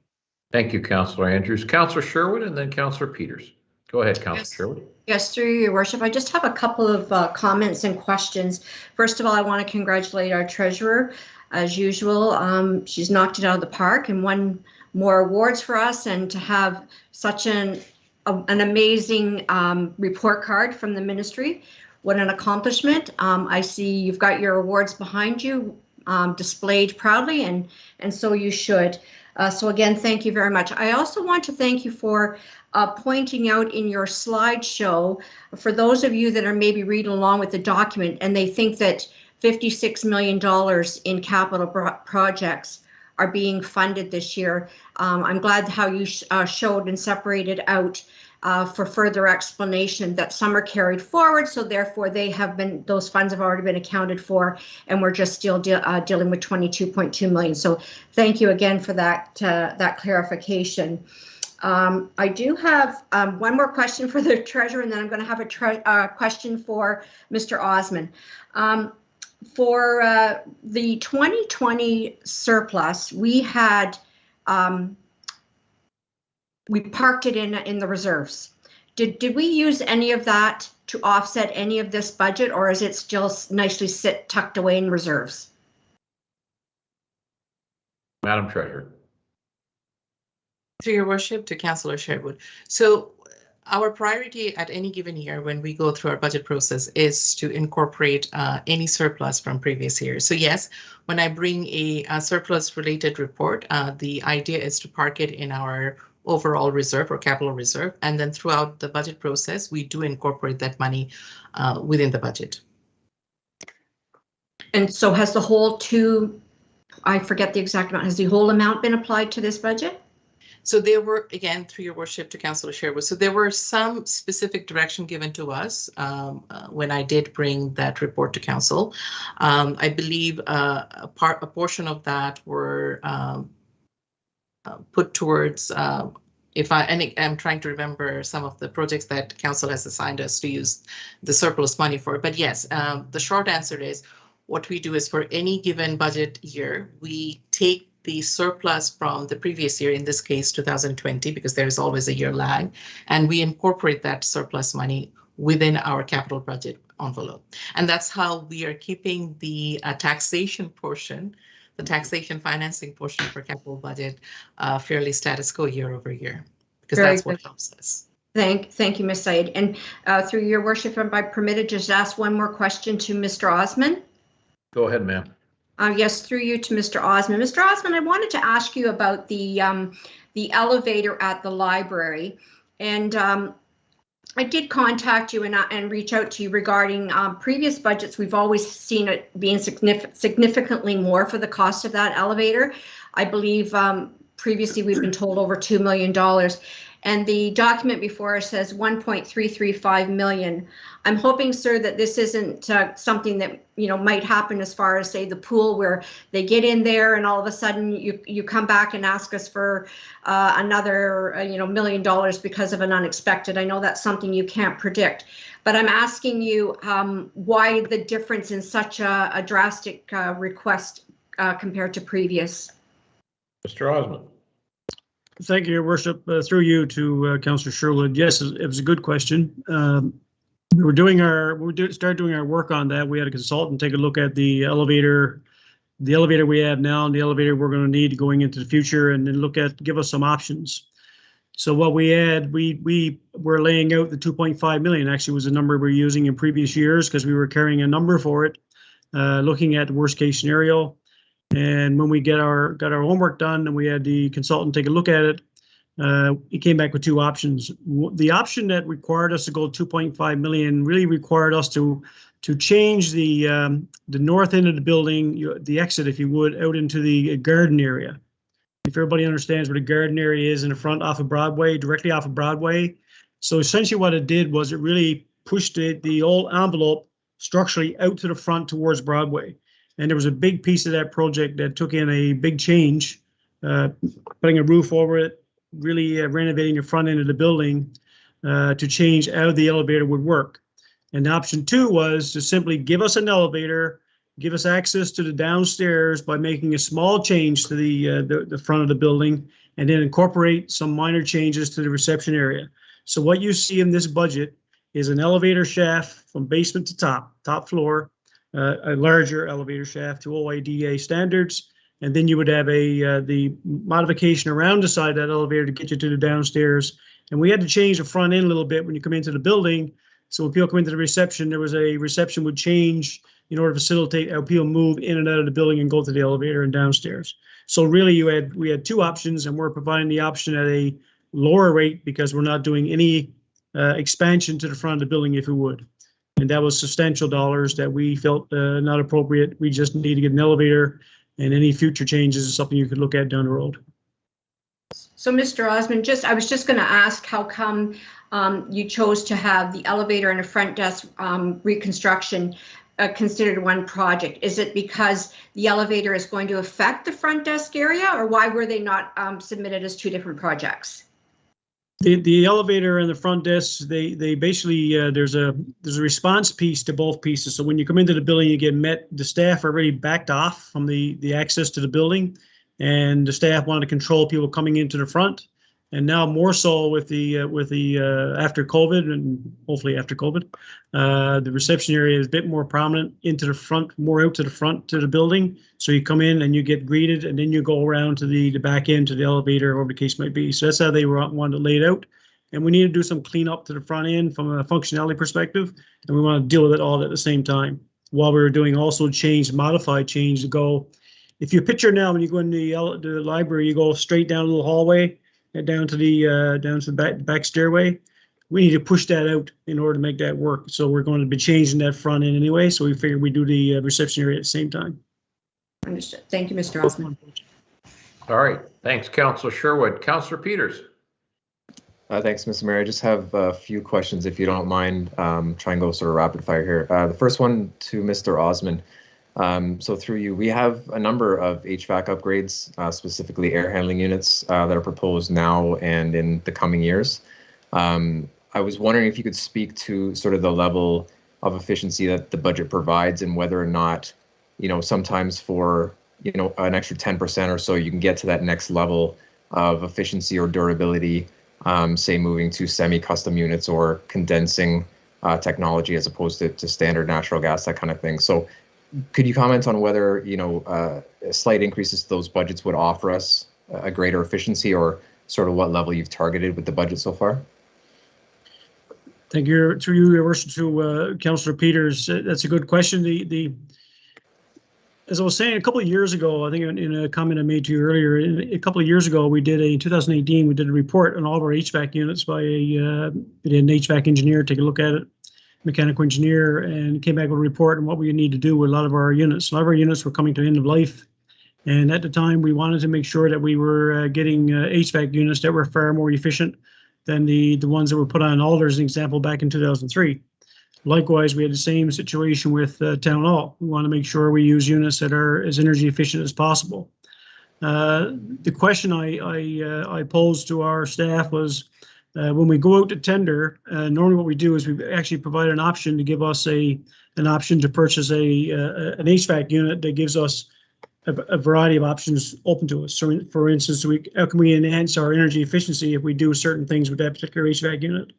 Thank you, Councillor Andrews. Councillor Sherwood and then Councillor Peters. Go ahead, Councillor Sherwood. Yes, through your worship. I just have a couple of comments and questions. First of all, I want to congratulate our treasurer. As usual, she's knocked it out of the park and won more awards for us, and to have such an amazing report card from the ministry. What an accomplishment. I see you've got your awards behind you, displayed proudly, and so you should. So again, thank you very much. I also want to thank you for pointing out in your slideshow, for those of you that are maybe reading along with the document and they think that $56 million in capital projects are being funded this year. I'm glad how you showed and separated out for further explanation that some are carried forward, so therefore those funds have already been accounted for, and we're just still dealing with 22.2 million. So thank you again for that clarification. I do have one more question for the treasurer, and then I'm going to have a question for Mr. Osmond. For the 2020 surplus, we had we parked it in the reserves. Did we use any of that to offset any of this budget, or is it still nicely tucked away in reserves? Madam Treasurer. Through your worship, to Councillor Sherwood. So our priority at any given year when we go through our budget process is to incorporate any surplus from previous years. So yes, when I bring a surplus related report, the idea is to park it in our overall reserve or capital reserve, and then throughout the budget process, we do incorporate that money within the budget. And so has the whole I forget the exact amount, has the whole amount been applied to this budget? So there were, again, through your worship to Councillor Sherwood, so there were some specific direction given to us when I did bring that report to council. I believe a portion of that were put towards, I'm trying to remember some of the projects that council has assigned us to use the surplus money for. But yes, the short answer is what we do is for any given budget year, we take the surplus from the previous year, in this case 2020, because there is always a year lag, and we incorporate that surplus money within our capital budget envelope. And that's how we are keeping the taxation portion, the taxation financing portion of our capital budget fairly status quo year over year, because that's what helps us. Thank you, Ms. Said. And through your worship, if I'm permitted, just ask one more question to Mr. Osmond. Go ahead, ma'am. Yes, through you to Mr. Osmond. Mr. Osmond, I wanted to ask you about the elevator at the library, and I did contact you and reach out to you regarding previous budgets. We've always seen it being significantly more for the cost of that elevator. I believe previously we've been told over $2 million, and the document before us says 1.335 million. I'm hoping, sir, that this isn't something that might happen as far as, say, the pool, where they get in there and all of a sudden you come back and ask us for another $1 million because of an unexpected. I know that's something you can't predict, but I'm asking you why the difference in such a drastic request compared to previous. Mr. Osmond. Thank you, Your Worship. Through you to Councillor Sherwood. Yes, it was a good question. We started doing our work on that. We had a consultant take a look at the elevator the elevator we have now and the elevator we're going to need going into the future, and then give us some options. So what we had, we were laying out the 2.5 million. Actually, was a number we were using in previous years because we were carrying a number for it, looking at the worst case scenario. And when we got our homework done and we had the consultant take a look at it, he came back with two options. The option that required us to go 2.5 million really required us to change the north end of the building, the exit, if you would, out into the garden area. If everybody understands what a garden area is in the front off of Broadway, directly off of Broadway. So essentially what it did was it really pushed the old envelope structurally out to the front towards Broadway. And there was a big piece of that project that took in a big change, putting a roof over it, really renovating the front end of the building to change how the elevator would work. And option two was to simply give us an elevator, give us access to the downstairs by making a small change to the front of the building, and then incorporate some minor changes to the reception area. So what you see in this budget is an elevator shaft from basement to top floor, a larger elevator shaft to OIDA standards, and then you would have the modification around the side of that elevator to get you to the downstairs. And we had to change the front end a little bit when you come into the building. So when people come into the reception, there was a reception would change in order to facilitate how people move in and out of the building and go to the elevator and downstairs. So really we had two options, and we're providing the option at a lower rate because we're not doing any expansion to the front of the building, if we would. And that was substantial dollars that we felt not appropriate. We just need to get an elevator, and any future changes is something you could look at down the road. So Mr. Osmond, I was just going to ask how come you chose to have the elevator and a front desk reconstruction considered one project? Is it because the elevator is going to affect the front desk area, or why were they not submitted as two different projects? The elevator and the front desk, they basically there's a response piece to both pieces. So when you come into the building, you get met. The staff are already backed off from the access to the building, and the staff wanted to control people coming into the front. And now more so with the after COVID, and hopefully after COVID, the reception area is a bit more prominent into the front, more out to the front to the building. So you come in and you get greeted, and then you go around to the back end to the elevator, or whatever the case might be. So that's how they wanted it laid out. And we need to do some cleanup to the front end from a functionality perspective, and we want to deal with it all at the same time while we were doing also modified change to go. If you picture now when you go in the library, you go straight down a little hallway. Down to the back stairway. We need to push that out in order to make that work. So we're going to be changing that front end anyway. So we figured we do the reception area at the same time. Understood. Thank you, Mr. Osmond. All right. Thanks, Councillor Sherwood. Councillor Peters. Thanks, Mr. Mayor. I just have a few questions, if you don't mind. Try and go sort of rapid fire here. The first one to Mr. Osmond. So through you, we have a number of HVAC upgrades, specifically air handling units that are proposed now and in the coming years. I was wondering if you could speak to sort of the level of efficiency that the budget provides, and whether or not, sometimes for, an extra 10% or so, you can get to that next level of efficiency or durability, say moving to semi-custom units or condensing technology as opposed to standard natural gas, that kind of thing. So could you comment on whether, slight increases to those budgets would offer us a greater efficiency, or sort of what level you've targeted with the budget so far? Thank you. Through you, Your Worship, to Councillor Peters. That's a good question. As I was saying a couple of years ago, I think in a comment I made to you earlier, a couple of years ago, in 2018, we did a report on all of our HVAC units by an HVAC engineer, take a look at it. Mechanical engineer, and came back with a report on what we need to do with a lot of our units. A lot of our units were coming to end of life, and at the time we wanted to make sure that we were getting HVAC units that were far more efficient than the ones that were put on Alder, as an example, back in 2003. Likewise, we had the same situation with Town Hall. We want to make sure we use units that are as energy efficient as possible. The question I posed to our staff was, when we go out to tender, normally what we do is we actually provide an option to give us an option to purchase an HVAC unit that gives us a variety of options open to us. So, for instance, how can we enhance our energy efficiency if we do certain things with that particular HVAC unit?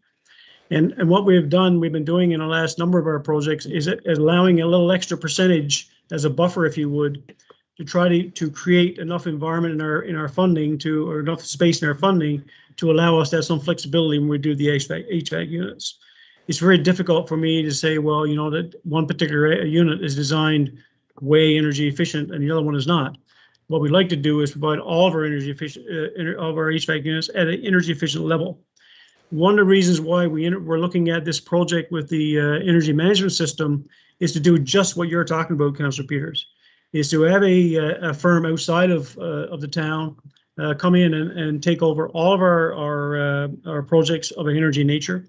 And what we've been doing in the last number of our projects is allowing a little extra percentage as a buffer, if you would, to try to create enough environment in our funding or enough space in our funding to allow us to have some flexibility when we do the HVAC units. It's very difficult for me to say, well, you know, that one particular unit is designed way energy efficient and the other one is not. What we'd like to do is provide all of our energy efficient of our HVAC units at an energy efficient level. One of the reasons why we're looking at this project with the energy management system is to do just what you're talking about, Councillor Peters, is to have a firm outside of the town come in and take over all of our projects of an energy nature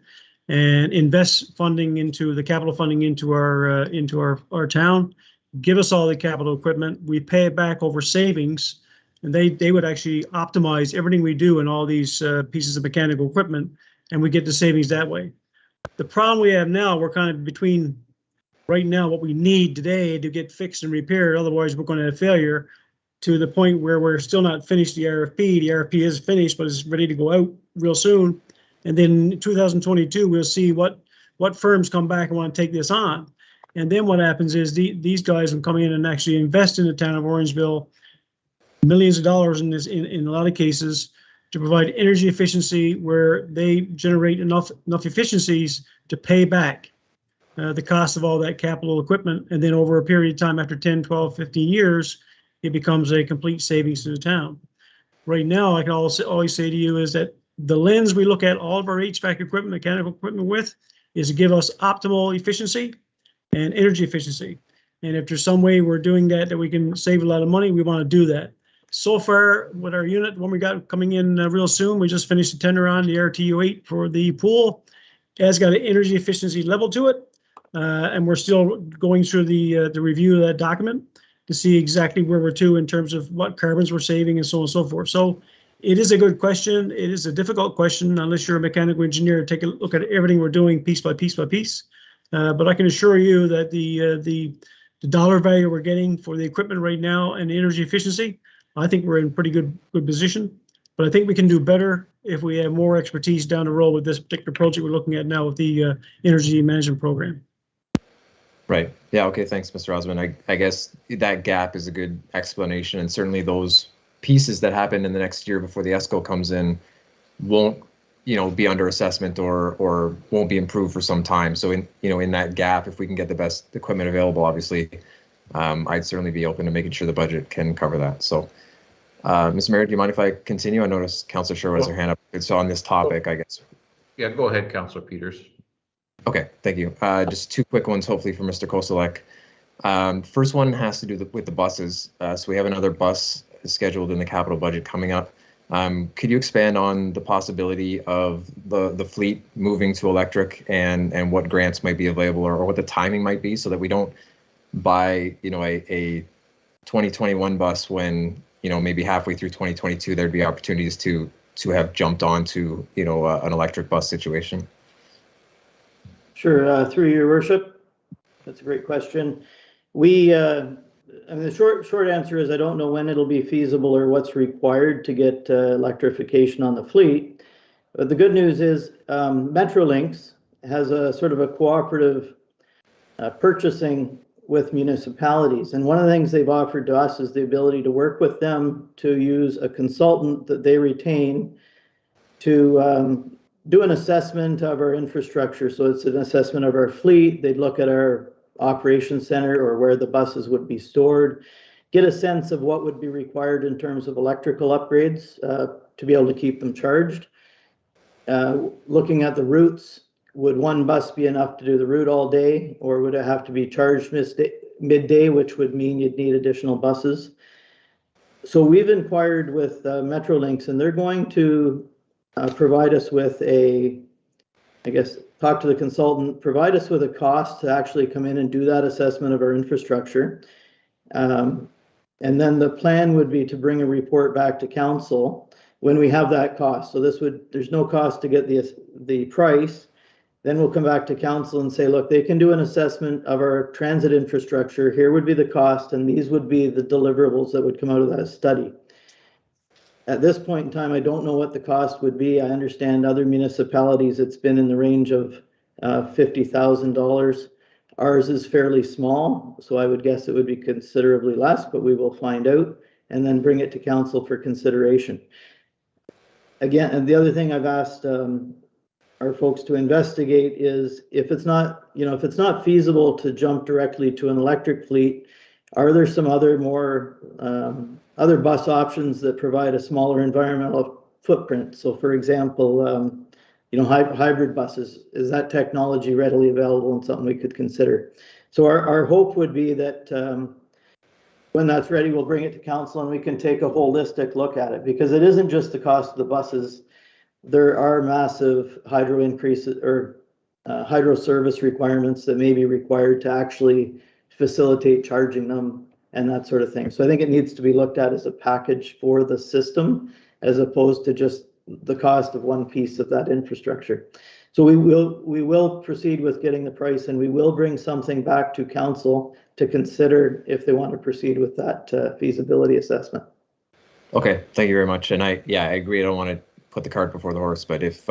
and invest funding into the capital funding into our town, give us all the capital equipment, we pay it back over savings, and they would actually optimize everything we do in all these pieces of mechanical equipment, and we get the savings that way. The problem we have now, we're kind of between right now what we need today to get fixed and repaired, otherwise we're going to have failure, to the point where we're still not finished the RFP. The RFP is finished, but it's ready to go out real soon. And then in 2022, we'll see what firms come back and want to take this on. And then what happens is these guys will come in and actually invest in the town of Orangeville millions of dollars in this, in a lot of cases, to provide energy efficiency where they generate enough efficiencies to pay back the cost of all that capital equipment. And then over a period of time, after 10, 12, 15 years, it becomes a complete savings to the town. Right now, I can always say to you is that the lens we look at all of our HVAC equipment, mechanical equipment with, is to give us optimal efficiency and energy efficiency. And if there's some way we're doing that we can save a lot of money, we want to do that. So far, with our unit, one we got coming in real soon, we just finished the tender on the RTU8 for the pool. It has got an energy efficiency level to it, and we're still going through the review of that document to see exactly where we're to in terms of what carbons we're saving and so on and so forth. So it is a good question. It is a difficult question unless you're a mechanical engineer. Take a look at everything we're doing piece by piece by piece. But I can assure you that the dollar value we're getting for the equipment right now and the energy efficiency, I think we're in pretty good position. But I think we can do better if we have more expertise down the road with this particular project we're looking at now with the energy management program. Right. Yeah. Okay. Thanks, Mr. Osmond. I guess that gap is a good explanation, and certainly those pieces that happen in the next year before the ESCO comes in won't, be under assessment or won't be improved for some time. So in that gap, if we can get the best equipment available, obviously, I'd certainly be open to making sure the budget can cover that. So, Mr. Mayor, do you mind if I continue? I noticed Councillor Sherwood has her hand up. It's on this topic, I guess. Yeah, go ahead, Councillor Peters. Okay, thank you. Just two quick ones, hopefully, for Mr. Koselleck. First one has to do with the buses. So we have another bus scheduled in the capital budget coming up. Could you expand on the possibility of the fleet moving to electric and what grants might be available or what the timing might be, so that we don't buy a 2021 bus when maybe halfway through 2022 there'd be opportunities to have jumped onto an electric bus situation? Sure, through your worship, that's a great question. The short answer is I don't know when it'll be feasible or what's required to get electrification on the fleet. But the good news is Metrolinx has a sort of a cooperative purchasing with municipalities. And one of the things they've offered to us is the ability to work with them to use a consultant that they retain to do an assessment of our infrastructure. So it's an assessment of our fleet. They'd look at our operations center or where the buses would be stored, get a sense of what would be required in terms of electrical upgrades to be able to keep them charged. Looking at the routes, would one bus be enough to do the route all day, or would it have to be charged midday, which would mean you'd need additional buses? So we've inquired with Metrolinx, and they're going to provide us with talk to the consultant, provide us with a cost to actually come in and do that assessment of our infrastructure. And then the plan would be to bring a report back to council when we have that cost. So there's no cost to get the price. Then we'll come back to council and say, look, they can do an assessment of our transit infrastructure. Here would be the cost, and these would be the deliverables that would come out of that study. At this point in time, I don't know what the cost would be. I understand other municipalities, it's been in the range of $50,000. Ours is fairly small, so I would guess it would be considerably less, but we will find out and then bring it to council for consideration. Again, and the other thing I've asked our folks to investigate is if it's not, if it's not feasible to jump directly to an electric fleet, are there some other more other bus options that provide a smaller environmental footprint? So for example, hybrid buses, is that technology readily available and something we could consider? So our hope would be that when that's ready, we'll bring it to council and we can take a holistic look at it, because it isn't just the cost of the buses. There are massive hydro increases or hydro service requirements that may be required to actually facilitate charging them and that sort of thing. So I think it needs to be looked at as a package for the system, as opposed to just the cost of one piece of that infrastructure. So we will proceed with getting the price, and we will bring something back to council to consider if they want to proceed with that feasibility assessment. Okay, thank you very much. And I agree. I don't want to put the cart before the horse, but if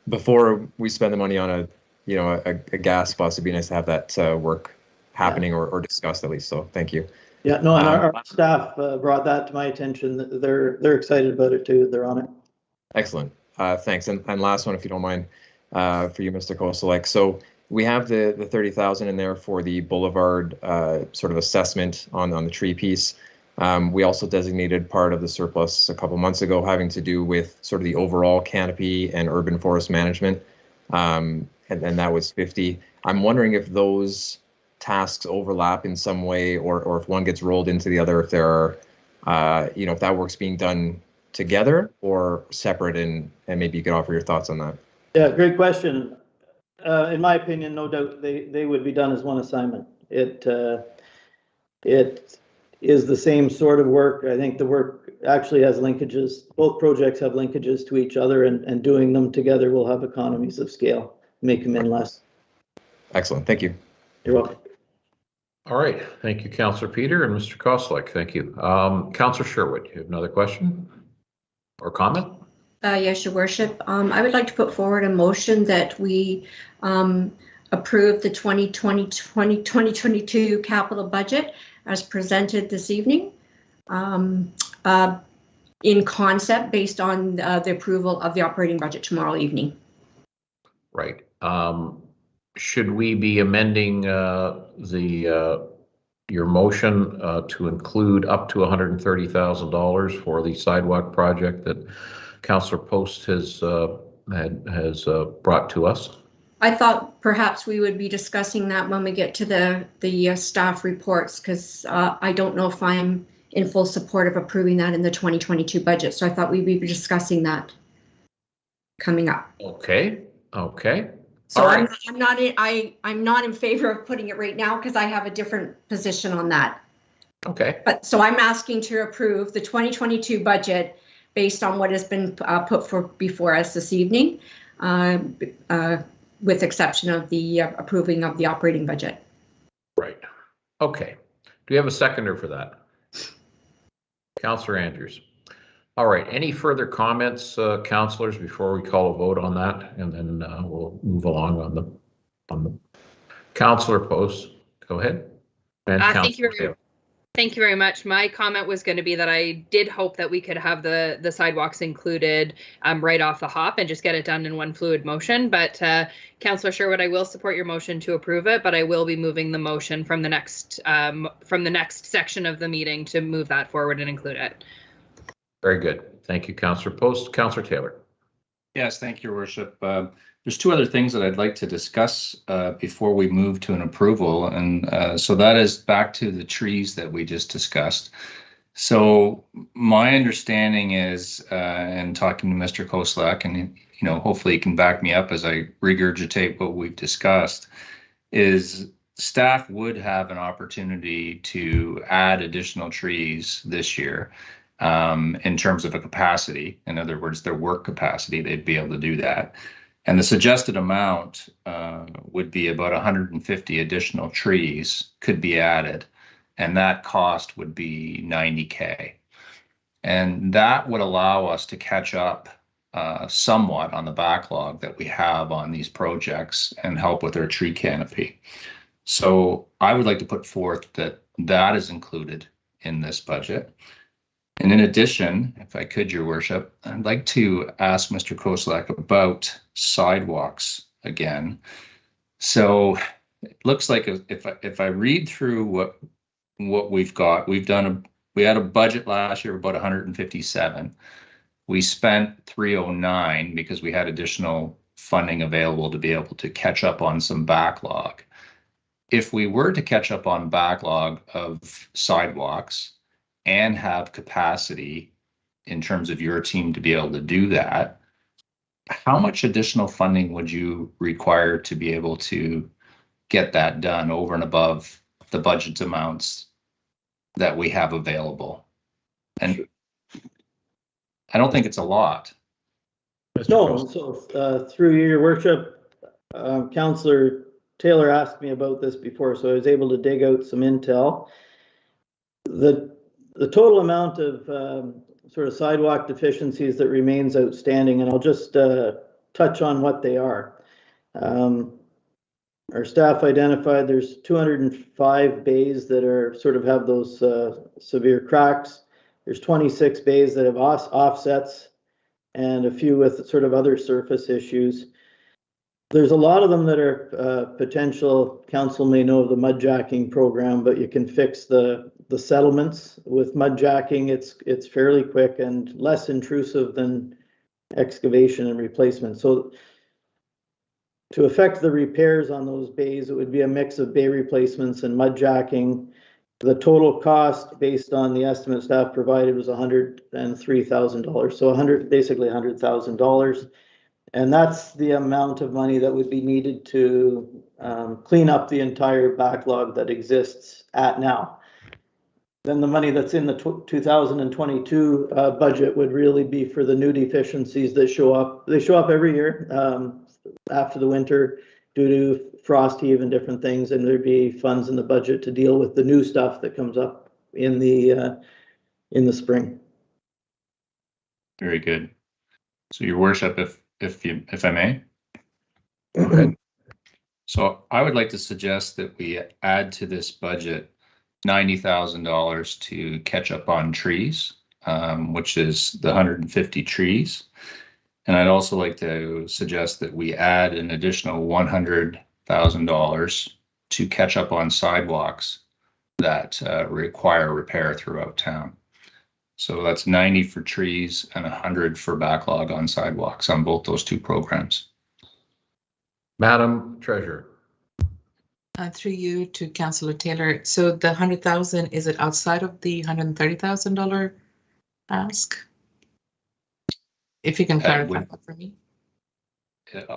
before we spend the money on a gas bus, it'd be nice to have that work happening or discussed at least. So thank you. Yeah, no, and our staff brought that to my attention. They're excited about it too. They're on it. Excellent. Thanks. And last one, if you don't mind, for you, Mr. Koselleck. So we have the 30,000 in there for the boulevard sort of assessment on the tree piece. We also designated part of the surplus a couple months ago having to do with sort of the overall canopy and urban forest management. And that was 50. I'm wondering if those tasks overlap in some way, or if one gets rolled into the other, if there are, if that work's being done together or separate, and maybe you could offer your thoughts on that. Yeah, great question. In my opinion, no doubt they would be done as one assignment. It is the same sort of work. I think the work actually has linkages. Both projects have linkages to each other, and doing them together will have economies of scale, make them in less. Excellent. Thank you. You're welcome. All right. Thank you, Councillor Peter and Mr. Koselleck. Thank you. Councillor Sherwood, you have another question or comment? Yes, Your Worship. I would like to put forward a motion that we approve the 2022 capital budget as presented this evening in concept based on the approval of the operating budget tomorrow evening. Right. Should we be amending your motion to include up to $130,000 for the sidewalk project that Councillor Post has brought to us? I thought perhaps we would be discussing that when we get to the staff reports, because I don't know if I'm in full support of approving that in the 2022 budget. So I thought we'd be discussing that coming up. Okay. Okay. So right. I'm not in favor of putting it right now because I have a different position on that. Okay. But so I'm asking to approve the 2022 budget based on what has been put before us this evening, with exception of the approving of the operating budget. Right. Okay. Do you have a seconder for that? Councillor Andrews. All right. Any further comments, councillors, before we call a vote on that, and then we'll move along on the Councillor Post. Go ahead. And thank you very much. My comment was going to be that I did hope that we could have the sidewalks included right off the hop and just get it done in one fluid motion. But Councillor Sherwood, I will support your motion to approve it, but I will be moving the motion from the next section of the meeting to move that forward and include it. Very good. Thank you, Councillor Post. Councillor Taylor. Yes, thank you, Your Worship. There's two other things that I'd like to discuss before we move to an approval. And so that is back to the trees that we just discussed. So my understanding is, and talking to Mr. Koselleck, and hopefully he can back me up as I regurgitate what we've discussed, is staff would have an opportunity to add additional trees this year. In terms of a capacity, in other words, their work capacity, they'd be able to do that. And the suggested amount would be about 150 additional trees could be added, and that cost would be $90K. And that would allow us to catch up somewhat on the backlog that we have on these projects and help with our tree canopy. So I would like to put forth that that is included in this budget. And in addition, if I could, Your Worship, I'd like to ask Mr. Koslak about sidewalks again. So it looks like if I read through what we've got, we had a budget last year of about 157. We spent 309 because we had additional funding available to be able to catch up on some backlog. If we were to catch up on backlog of sidewalks and have capacity in terms of your team to be able to do that, how much additional funding would you require to be able to get that done over and above the budget amounts that we have available? And I don't think it's a lot. No, so through your worship, Councillor Taylor asked me about this before, so I was able to dig out some intel. The total amount of sort of sidewalk deficiencies that remains outstanding, and I'll just touch on what they are. Our staff identified there's 205 bays that are sort of have those severe cracks. There's 26 bays that have offsets and a few with sort of other surface issues. There's a lot of them that are potential. Council may know of the mud jacking program, but you can fix the settlements with mud jacking. It's fairly quick and less intrusive than excavation and replacement. So to affect the repairs on those bays, it would be a mix of bay replacements and mud jacking. The total cost based on the estimate staff provided was $103,000. So basically $100,000. And that's the amount of money that would be needed to clean up the entire backlog that exists at now. Then the money that's in the 2022 budget would really be for the new deficiencies that show up. They show up every year after the winter due to frost heave and different things, and there'd be funds in the budget to deal with the new stuff that comes up in the spring. Very good. So, Your Worship, if I may. Okay. So I would like to suggest that we add to this budget $90,000 to catch up on trees, which is the 150 trees. And I'd also like to suggest that we add an additional $100,000 to catch up on sidewalks that require repair throughout town. So that's 90 for trees and 100 for backlog on sidewalks on both those two programs. Madam Treasurer. Through you to Councillor Taylor. So the 100,000, is it outside of the $130,000 ask? If you can clarify that for me.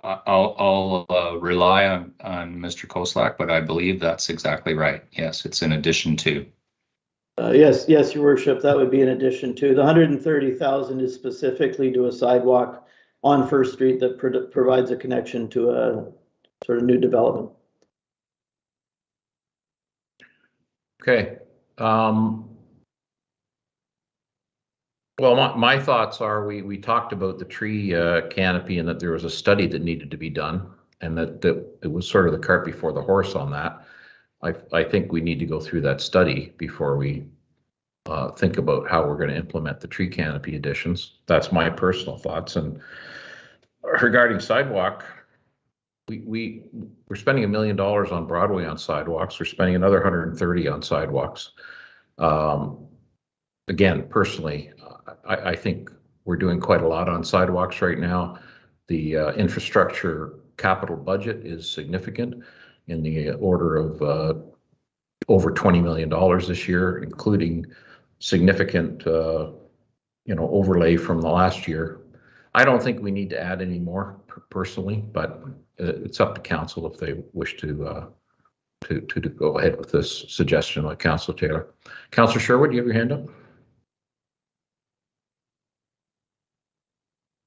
I'll rely on Mr. Koslak, but I believe that's exactly right. Yes, it's in addition to. Yes, Your Worship, that would be in addition to. The 130,000 is specifically to a sidewalk on First Street that provides a connection to a sort of new development. Okay. Well, my thoughts are we talked about the tree canopy and that there was a study that needed to be done, and that it was sort of the cart before the horse on that. I think we need to go through that study before we think about how we're going to implement the tree canopy additions. That's my personal thoughts. And regarding sidewalk, we're spending $1 million on Broadway on sidewalks. We're spending another 130 on sidewalks. Again, personally, I think we're doing quite a lot on sidewalks right now. The infrastructure capital budget is significant, in the order of over $20 million this year, including significant, overlay from the last year. I don't think we need to add any more personally, but it's up to council if they wish to go ahead with this suggestion like Councillor Taylor. Councillor Sherwood, do you have your hand up?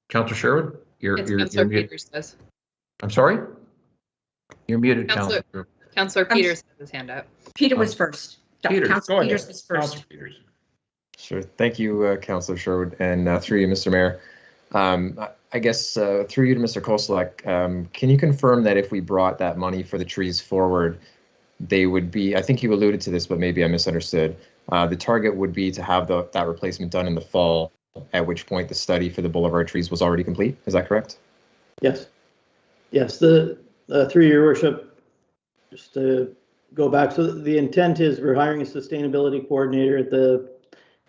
Councillor Sherwood, you're muted. Peters says. I'm sorry? You're muted, Councillor. Councillor Peters has his hand up. Peter was first. Peters, Councillor go ahead. Peters was first. Councillor Peters. Sure. Thank you, Councillor Sherwood, and through you, Mr. Mayor. I guess through you to Mr. Koslak, can you confirm that if we brought that money for the trees forward, they would be, I think you alluded to this, but maybe I misunderstood. The target would be to have that replacement done in the fall, at which point the study for the boulevard trees was already complete. Is that correct? Yes. Yes, through your worship, just to go back. So the intent is we're hiring a sustainability coordinator.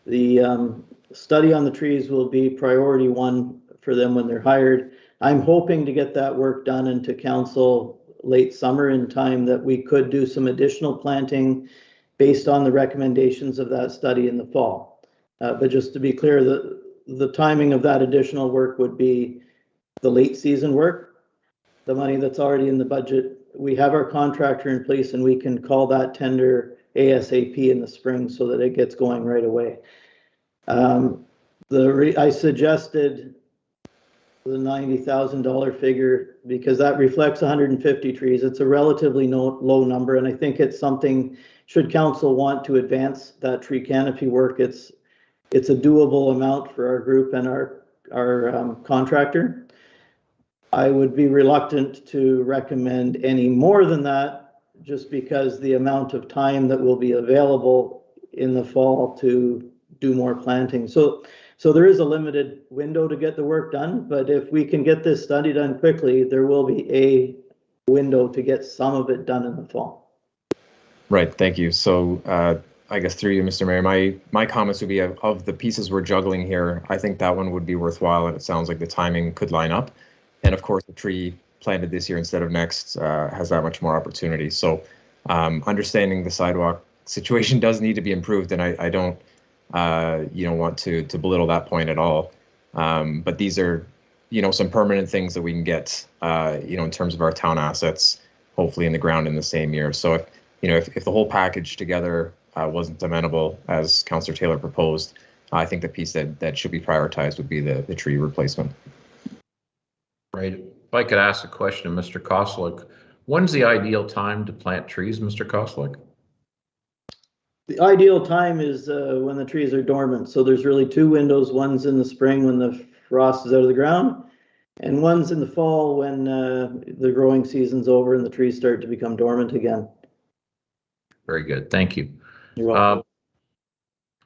The study on the trees will be priority one for them when they're hired. I'm hoping to get that work done into council late summer in time that we could do some additional planting based on the recommendations of that study in the fall. But just to be clear, the timing of that additional work would be the late season work, the money that's already in the budget. We have our contractor in place and we can call that tender ASAP in the spring so that it gets going right away. I suggested the $90,000 figure because that reflects 150 trees. It's a relatively low number, and I think it's something, should council want to advance that tree canopy work, it's a doable amount for our group and our contractor. I would be reluctant to recommend any more than that, just because the amount of time that will be available in the fall to do more planting. So there is a limited window to get the work done, but if we can get this study done quickly, there will be a window to get some of it done in the fall. Right, thank you. So I guess through you, Mr. Mayor, my comments would be of the pieces we're juggling here, I think that one would be worthwhile, and it sounds like the timing could line up. And of course, the tree planted this year instead of next has that much more opportunity. So understanding the sidewalk situation does need to be improved, and I don't want to belittle that point at all. But these are, some permanent things that we can get, in terms of our town assets, hopefully in the ground in the same year. So if the whole package together wasn't amenable, as Councillor Taylor proposed, I think the piece that should be prioritized would be the tree replacement. Right. If I could ask a question of Mr. Koslik, when's the ideal time to plant trees, Mr. Koslik? The ideal time is when the trees are dormant. So there's really two windows. One's in the spring when the frost is out of the ground, and one's in the fall when the growing season's over and the trees start to become dormant again. Very good. Thank you. You're welcome.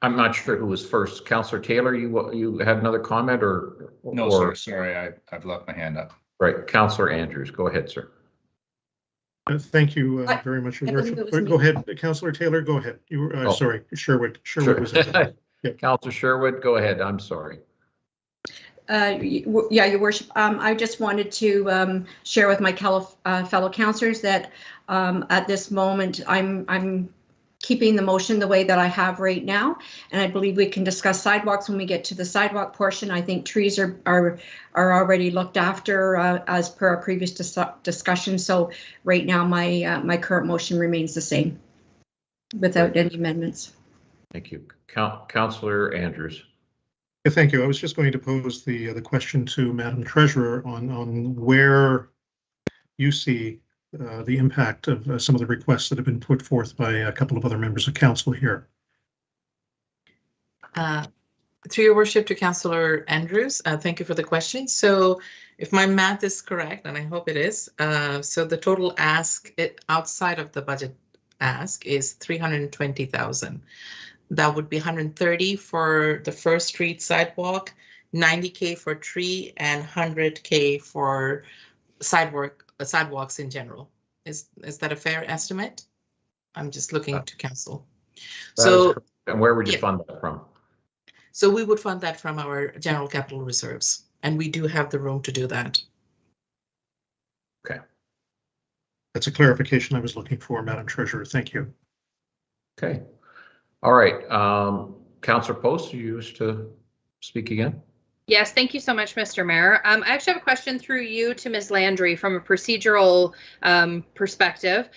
I'm not sure who was first. Councillor Taylor, you had another comment or? No, sir. Sorry, I've left my hand up. Right. Councillor Andrews, go ahead, sir. Thank you very much, Your Worship. Go ahead, Councillor Taylor, go ahead. You were, sorry, Sherwood. Sherwood was it. Yeah. Councillor Sherwood, go ahead. I'm sorry. Yeah, Your Worship. I just wanted to share with my fellow councillors that at this moment I'm keeping the motion the way that I have right now, and I believe we can discuss sidewalks when we get to the sidewalk portion. I think trees are already looked after as per our previous discussion. So right now my current motion remains the same without any amendments. Thank you. Councillor Andrews. Yeah, thank you. I was just going to pose the question to Madam Treasurer on where you see the impact of some of the requests that have been put forth by a couple of other members of council here. Through Your Worship to Councillor Andrews, thank you for the question. So if my math is correct, and I hope it is, so the total ask outside of the budget ask is 320,000. That would be 130 for the first street sidewalk, 90K for tree, and 100K for sidewalks in general. Is that a fair estimate? I'm just looking to council. And where would you fund that from? So we would fund that from our general capital reserves, and we do have the room to do that. Okay. That's a clarification I was looking for, Madam Treasurer. Thank you. Okay. All right. Councillor Post, you wish to speak again? Yes, thank you so much, Mr. Mayor. I actually have a question through you to Ms. Landry from a procedural perspective.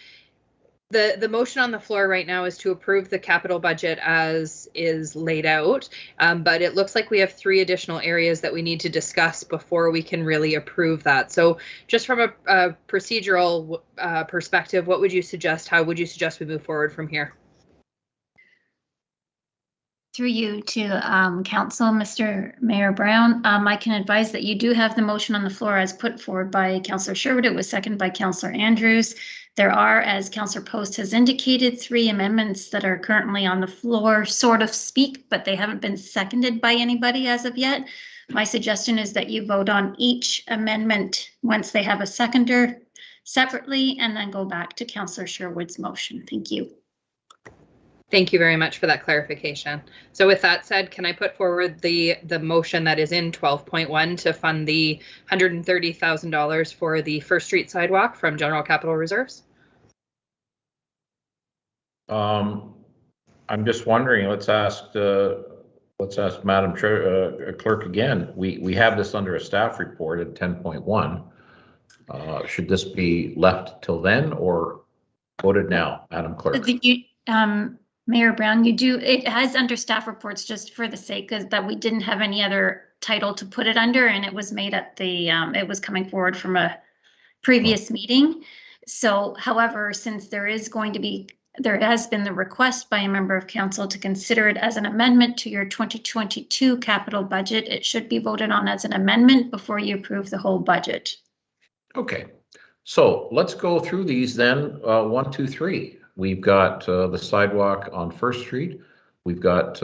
The motion on the floor right now is to approve the capital budget as is laid out, but it looks like we have 3 additional areas that we need to discuss before we can really approve that. So just from a procedural perspective, what would you suggest? How would you suggest we move forward from here? Through you to Council, Mr. Mayor Brown, I can advise that you do have the motion on the floor as put forward by Councillor Sherwood. It was seconded by Councillor Andrews. There are, as Councillor Post has indicated, 3 amendments that are currently on the floor, sort of speak, but they haven't been seconded by anybody as of yet. My suggestion is that you vote on each amendment once they have a seconder separately, and then go back to Councillor Sherwood's motion. Thank you. Thank you very much for that clarification. So with that said, can I put forward the motion that is in 12.1 to fund the $130,000 for the First Street sidewalk from General Capital Reserves? I'm just wondering, let's ask Madam Clerk again. We have this under a staff report at 10.1. Should this be left till then or voted now, Madam Clerk? Mayor Brown, it has under staff reports just for the sake of that we didn't have any other title to put it under, and it was made at the, it was coming forward from a previous meeting. So, however, since there has been the request by a member of council to consider it as an amendment to your 2022 capital budget, it should be voted on as an amendment before you approve the whole budget. Okay. So let's go through these then, 1, 2, 3. We've got the sidewalk on First Street. We've got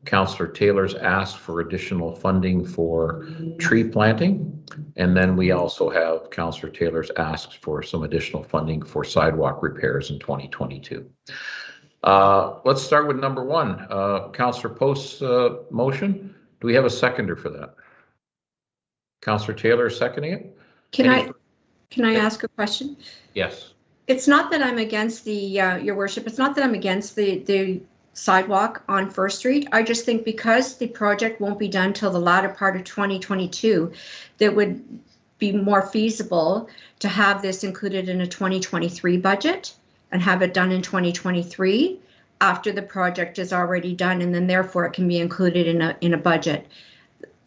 Councillor Taylor's asked for additional funding for tree planting. And then we also have Councillor Taylor's asked for some additional funding for sidewalk repairs in 2022. Let's start with number 1, Councillor Post's motion. Do we have a seconder for that? Councillor Taylor seconding it? Can I ask a question? Yes. It's not that I'm against the, Your Worship, it's not that I'm against the sidewalk on First Street. I just think because the project won't be done till the latter part of 2022, that would be more feasible to have this included in a 2023 budget and have it done in 2023 after the project is already done, and then therefore it can be included in a budget.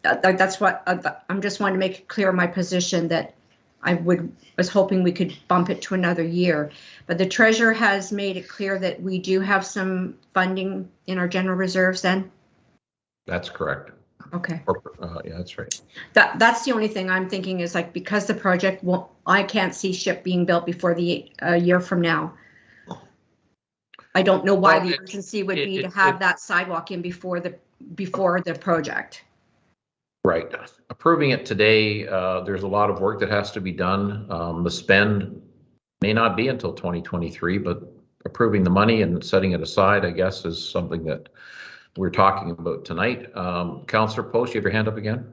That's what I'm just wanting to make clear my position, that I was hoping we could bump it to another year, but the treasurer has made it clear that we do have some funding in our general reserves then? That's correct. Okay. Yeah, that's right. That's the only thing I'm thinking is, like, because the project won't, I can't see SHIP being built before the year from now. I don't know why the urgency would be to have that sidewalk in before the project. Right. Approving it today, there's a lot of work that has to be done. The spend may not be until 2023, but approving the money and setting it aside, I guess, is something that we're talking about tonight. Councillor Post, you have your hand up again?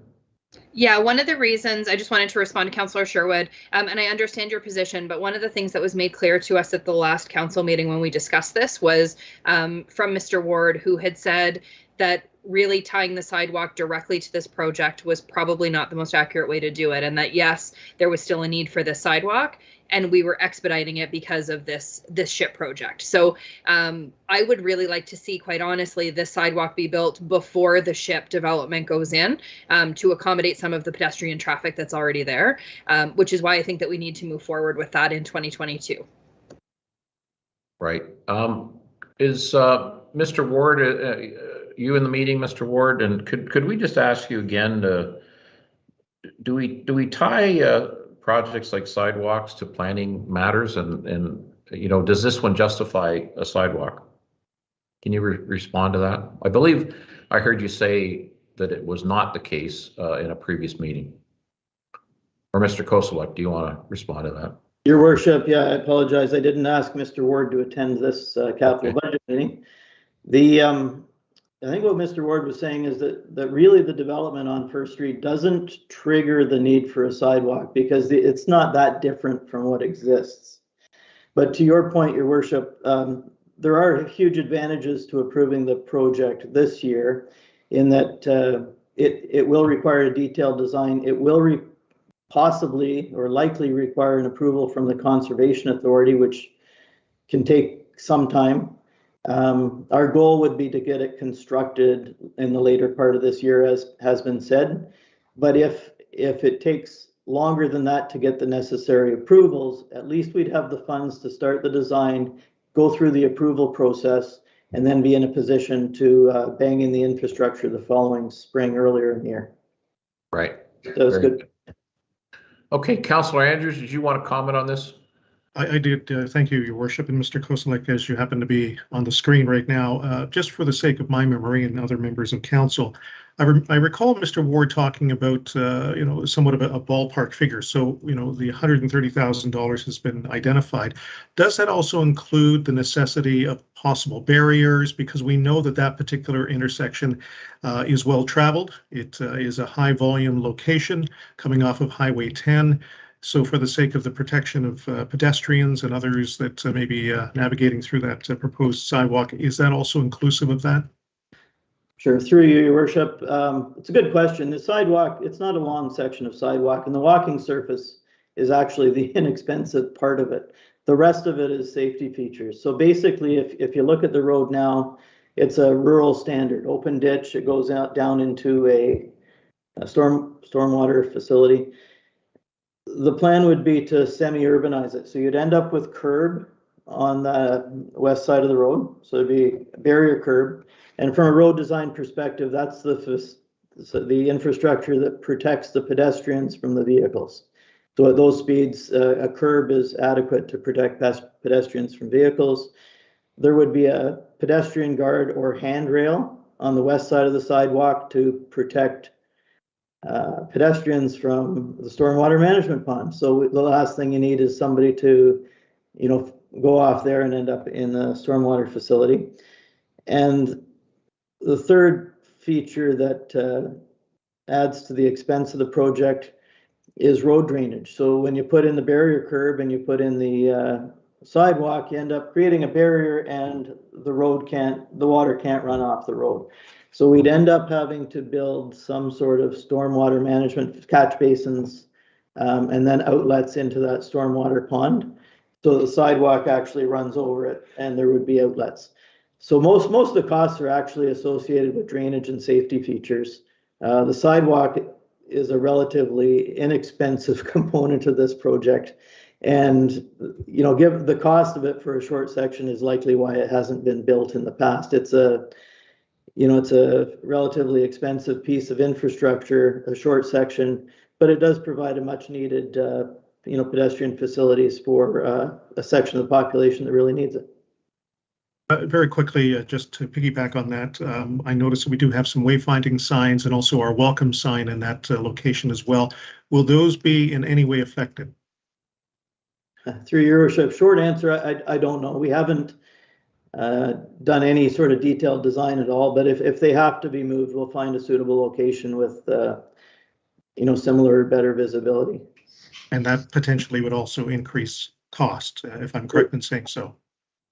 Yeah, one of the reasons I just wanted to respond to Councillor Sherwood, and I understand your position, but one of the things that was made clear to us at the last council meeting when we discussed this was from Mr. Ward, who had said that really tying the sidewalk directly to this project was probably not the most accurate way to do it, and that yes, there was still a need for this sidewalk, and we were expediting it because of this SHIP project. So I would really like to see, quite honestly, this sidewalk be built before the SHIP development goes in, to accommodate some of the pedestrian traffic that's already there, which is why I think that we need to move forward with that in 2022. Right. Is Mr. Ward, you in the meeting, Mr. Ward, and could we just ask you again to, do we tie projects like sidewalks to planning matters, and you know, does this one justify a sidewalk? Can you respond to that? I believe I heard you say that it was not the case in a previous meeting. Or Mr. Koselleck, do you want to respond to that? Your Worship, yeah, I apologize. I didn't ask Mr. Ward to attend this capital budget meeting. I think what Mr. Ward was saying is that really the development on First Street doesn't trigger the need for a sidewalk, because it's not that different from what exists. But to your point, Your Worship, there are huge advantages to approving the project this year, in that it will require a detailed design. It will possibly or likely require an approval from the Conservation Authority, which can take some time. Our goal would be to get it constructed in the later part of this year, as has been said. But if it takes longer than that to get the necessary approvals, at least we'd have the funds to start the design, go through the approval process, and then be in a position to bang in the infrastructure the following spring, earlier in the year. Right. That was good. Okay, Councillor Andrews, did you want to comment on this? I did. Thank you, Your Worship, and Mr. Koselleck, as you happen to be on the screen right now. Just for the sake of my memory and other members of council, I recall Mr. Ward talking about, somewhat of a ballpark figure. So, the $130,000 has been identified. Does that also include the necessity of possible barriers? Because we know that particular intersection is well traveled. It is a high volume location coming off of Highway 10. So for the sake of the protection of pedestrians and others that may be navigating through that proposed sidewalk, is that also inclusive of that? Sure, through you, Your Worship. It's a good question. The sidewalk, it's not a long section of sidewalk, and the walking surface is actually the inexpensive part of it. The rest of it is safety features. So basically, if you look at the road now, it's a rural standard, open ditch. It goes out down into a stormwater facility. The plan would be to semi-urbanize it. So you'd end up with curb on the west side of the road. So it'd be a barrier curb. And from a road design perspective, that's the infrastructure that protects the pedestrians from the vehicles. So at those speeds, a curb is adequate to protect pedestrians from vehicles. There would be a pedestrian guard or handrail on the west side of the sidewalk to protect pedestrians from the stormwater management pond. So the last thing you need is somebody to, go off there and end up in the stormwater facility. And the third feature that adds to the expense of the project is road drainage. So when you put in the barrier curb and you put in the sidewalk, you end up creating a barrier and the water can't run off the road. So we'd end up having to build some sort of stormwater management catch basins and then outlets into that stormwater pond. So the sidewalk actually runs over it and there would be outlets. So most of the costs are actually associated with drainage and safety features. The sidewalk is a relatively inexpensive component of this project. And, given the cost of it for a short section is likely why it hasn't been built in the past. It's a relatively expensive piece of infrastructure, a short section, but it does provide a much needed, pedestrian facilities for a section of the population that really needs it. Very quickly, just to piggyback on that, I noticed we do have some wayfinding signs and also our welcome sign in that location as well. Will those be in any way affected? Through your worship, short answer, I don't know. We haven't done any sort of detailed design at all, but if they have to be moved, we'll find a suitable location with, similar, better visibility. And that potentially would also increase cost, if I'm correct in saying so.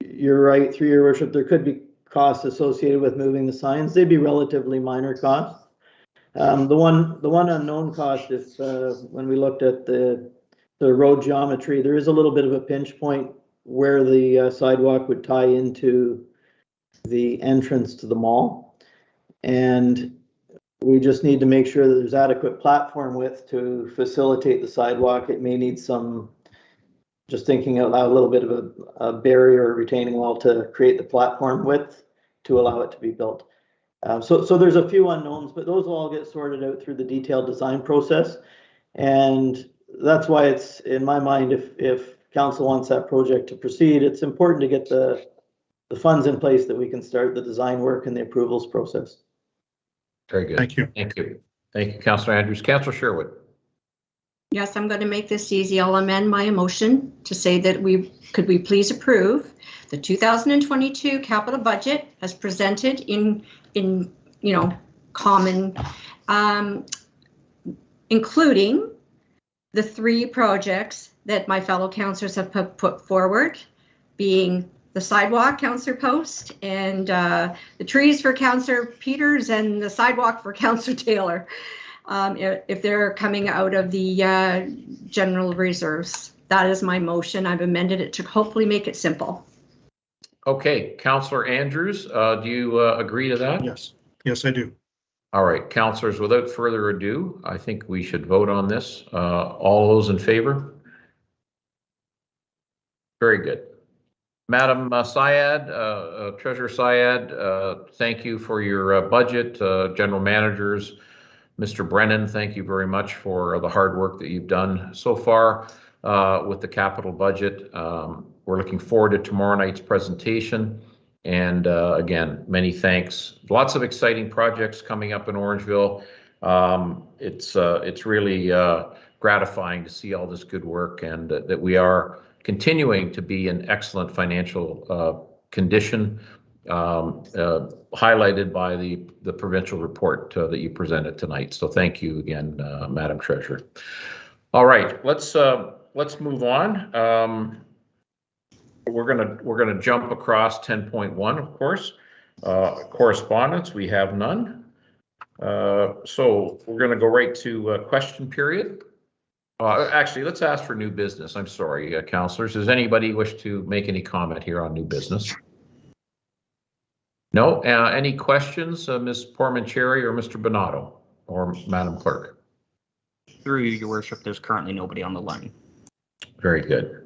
You're right, through your worship, there could be costs associated with moving the signs. They'd be relatively minor costs. The one unknown cost is when we looked at the road geometry, there is a little bit of a pinch point where the sidewalk would tie into the entrance to the mall. And we just need to make sure that there's adequate platform width to facilitate the sidewalk. It may need some, just thinking out loud, a little bit of a barrier or retaining wall to create the platform width to allow it to be built. So there's a few unknowns, but those will all get sorted out through the detailed design process. And that's why it's, in my mind, if council wants that project to proceed, it's important to get the funds in place that we can start the design work and the approvals process. Very good. Thank you. Thank you. Thank you, Councillor Andrews. Councillor Sherwood. Yes, I'm going to make this easy. I'll amend my motion to say that could we please approve the 2022 capital budget as presented in common, including the 3 projects that my fellow councillors have put forward, being the sidewalk, Councillor Post, and the trees for Councillor Peters and the sidewalk for Councillor Taylor, if they're coming out of the general reserves. That is my motion. I've amended it to hopefully make it simple. Okay, Councillor Andrews, do you agree to that? Yes, I do. All right, councillors, without further ado, I think we should vote on this. All those in favor? Very good. Madam Syed, Treasurer Syed, thank you for your budget. General managers, Mr. Brennan, thank you very much for the hard work that you've done so far with the capital budget. We're looking forward to tomorrow night's presentation. And again, many thanks. Lots of exciting projects coming up in Orangeville. It's really gratifying to see all this good work and that we are continuing to be in excellent financial condition, highlighted by the provincial report that you presented tonight. So thank you again, Madam Treasurer. All right, let's move on. We're gonna jump across 10.1, of course. Correspondence, we have none. So we're gonna go right to question period. Actually, let's ask for new business. I'm sorry, councillors. Does anybody wish to make any comment here on new business? No? Any questions, Ms. Pormancherry or Mr. Bonato or Madam Clerk? Through you, Your Worship, there's currently nobody on the line. Very good.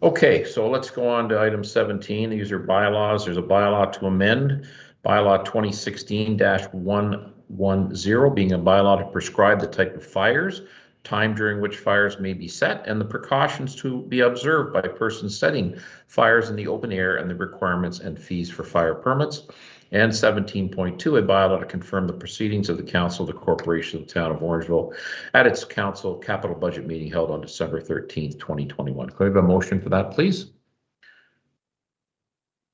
Okay, so let's go on to item 17. These are bylaws. There's a bylaw to amend bylaw 2016-110, being a bylaw to prescribe the type of fires, time during which fires may be set, and the precautions to be observed by persons setting fires in the open air and the requirements and fees for fire permits. And 17.2, a bylaw to confirm the proceedings of the Council of the Corporation of the Town of Orangeville at its Council capital budget meeting held on December 13th, 2021. Could I have a motion for that, please?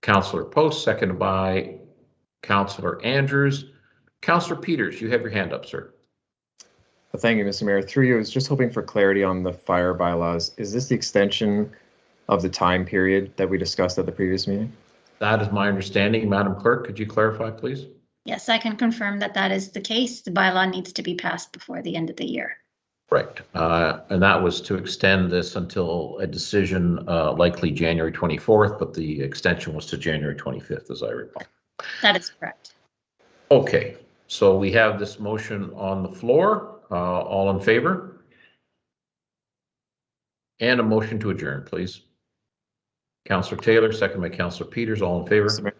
Councillor Post, seconded by Councillor Andrews. Councillor Peters, you have your hand up, sir. Thank you, Mr. Mayor. Through you, I was just hoping for clarity on the fire bylaws. Is this the extension of the time period that we discussed at the previous meeting? That is my understanding. Madam Clerk, could you clarify, please? Yes, I can confirm that that is the case. The bylaw needs to be passed before the end of the year. Right. And that was to extend this until a decision likely January 24th, but the extension was to January 25th, as I recall. That is correct. Okay, so we have this motion on the floor. All in favor? And a motion to adjourn, please. Councillor Taylor, second by Councillor Peters, all in favor?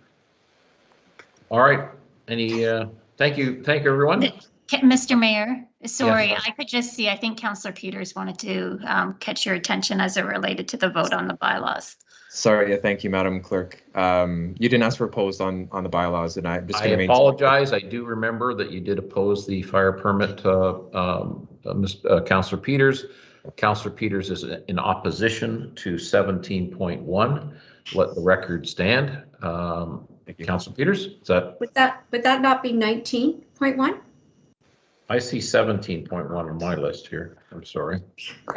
All right, any, thank you, everyone. Mr. Mayor, sorry, Yes. I could just see, I think Councillor Peters wanted to catch your attention as it related to the vote on the bylaws. Sorry, yeah, thank you, Madam Clerk. You didn't ask for opposed on the bylaws, and I'm just I going to apologize. I do remember that you did oppose the fire permit, Councillor Peters. Councillor Peters is in opposition to 17.1. Let the record stand. Councillor Peters, is that? Would that not be 19.1? I see 17.1 on my list here. I'm sorry.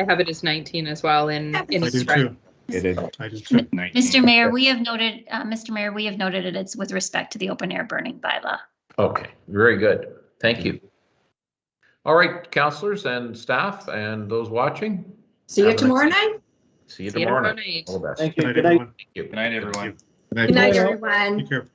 I have it as 19 as well in I do the too. It is. I do too. Mr. Mayor, we have noted, that it's with respect to the open air burning bylaw. Okay, very good. Thank you. All right, councillors and staff and those watching. See you tomorrow night. See you tomorrow night. All the best. Thank you. Good night, Good night. everyone. Thank you. Good night, everyone. Good night. Good night, everyone. Take care.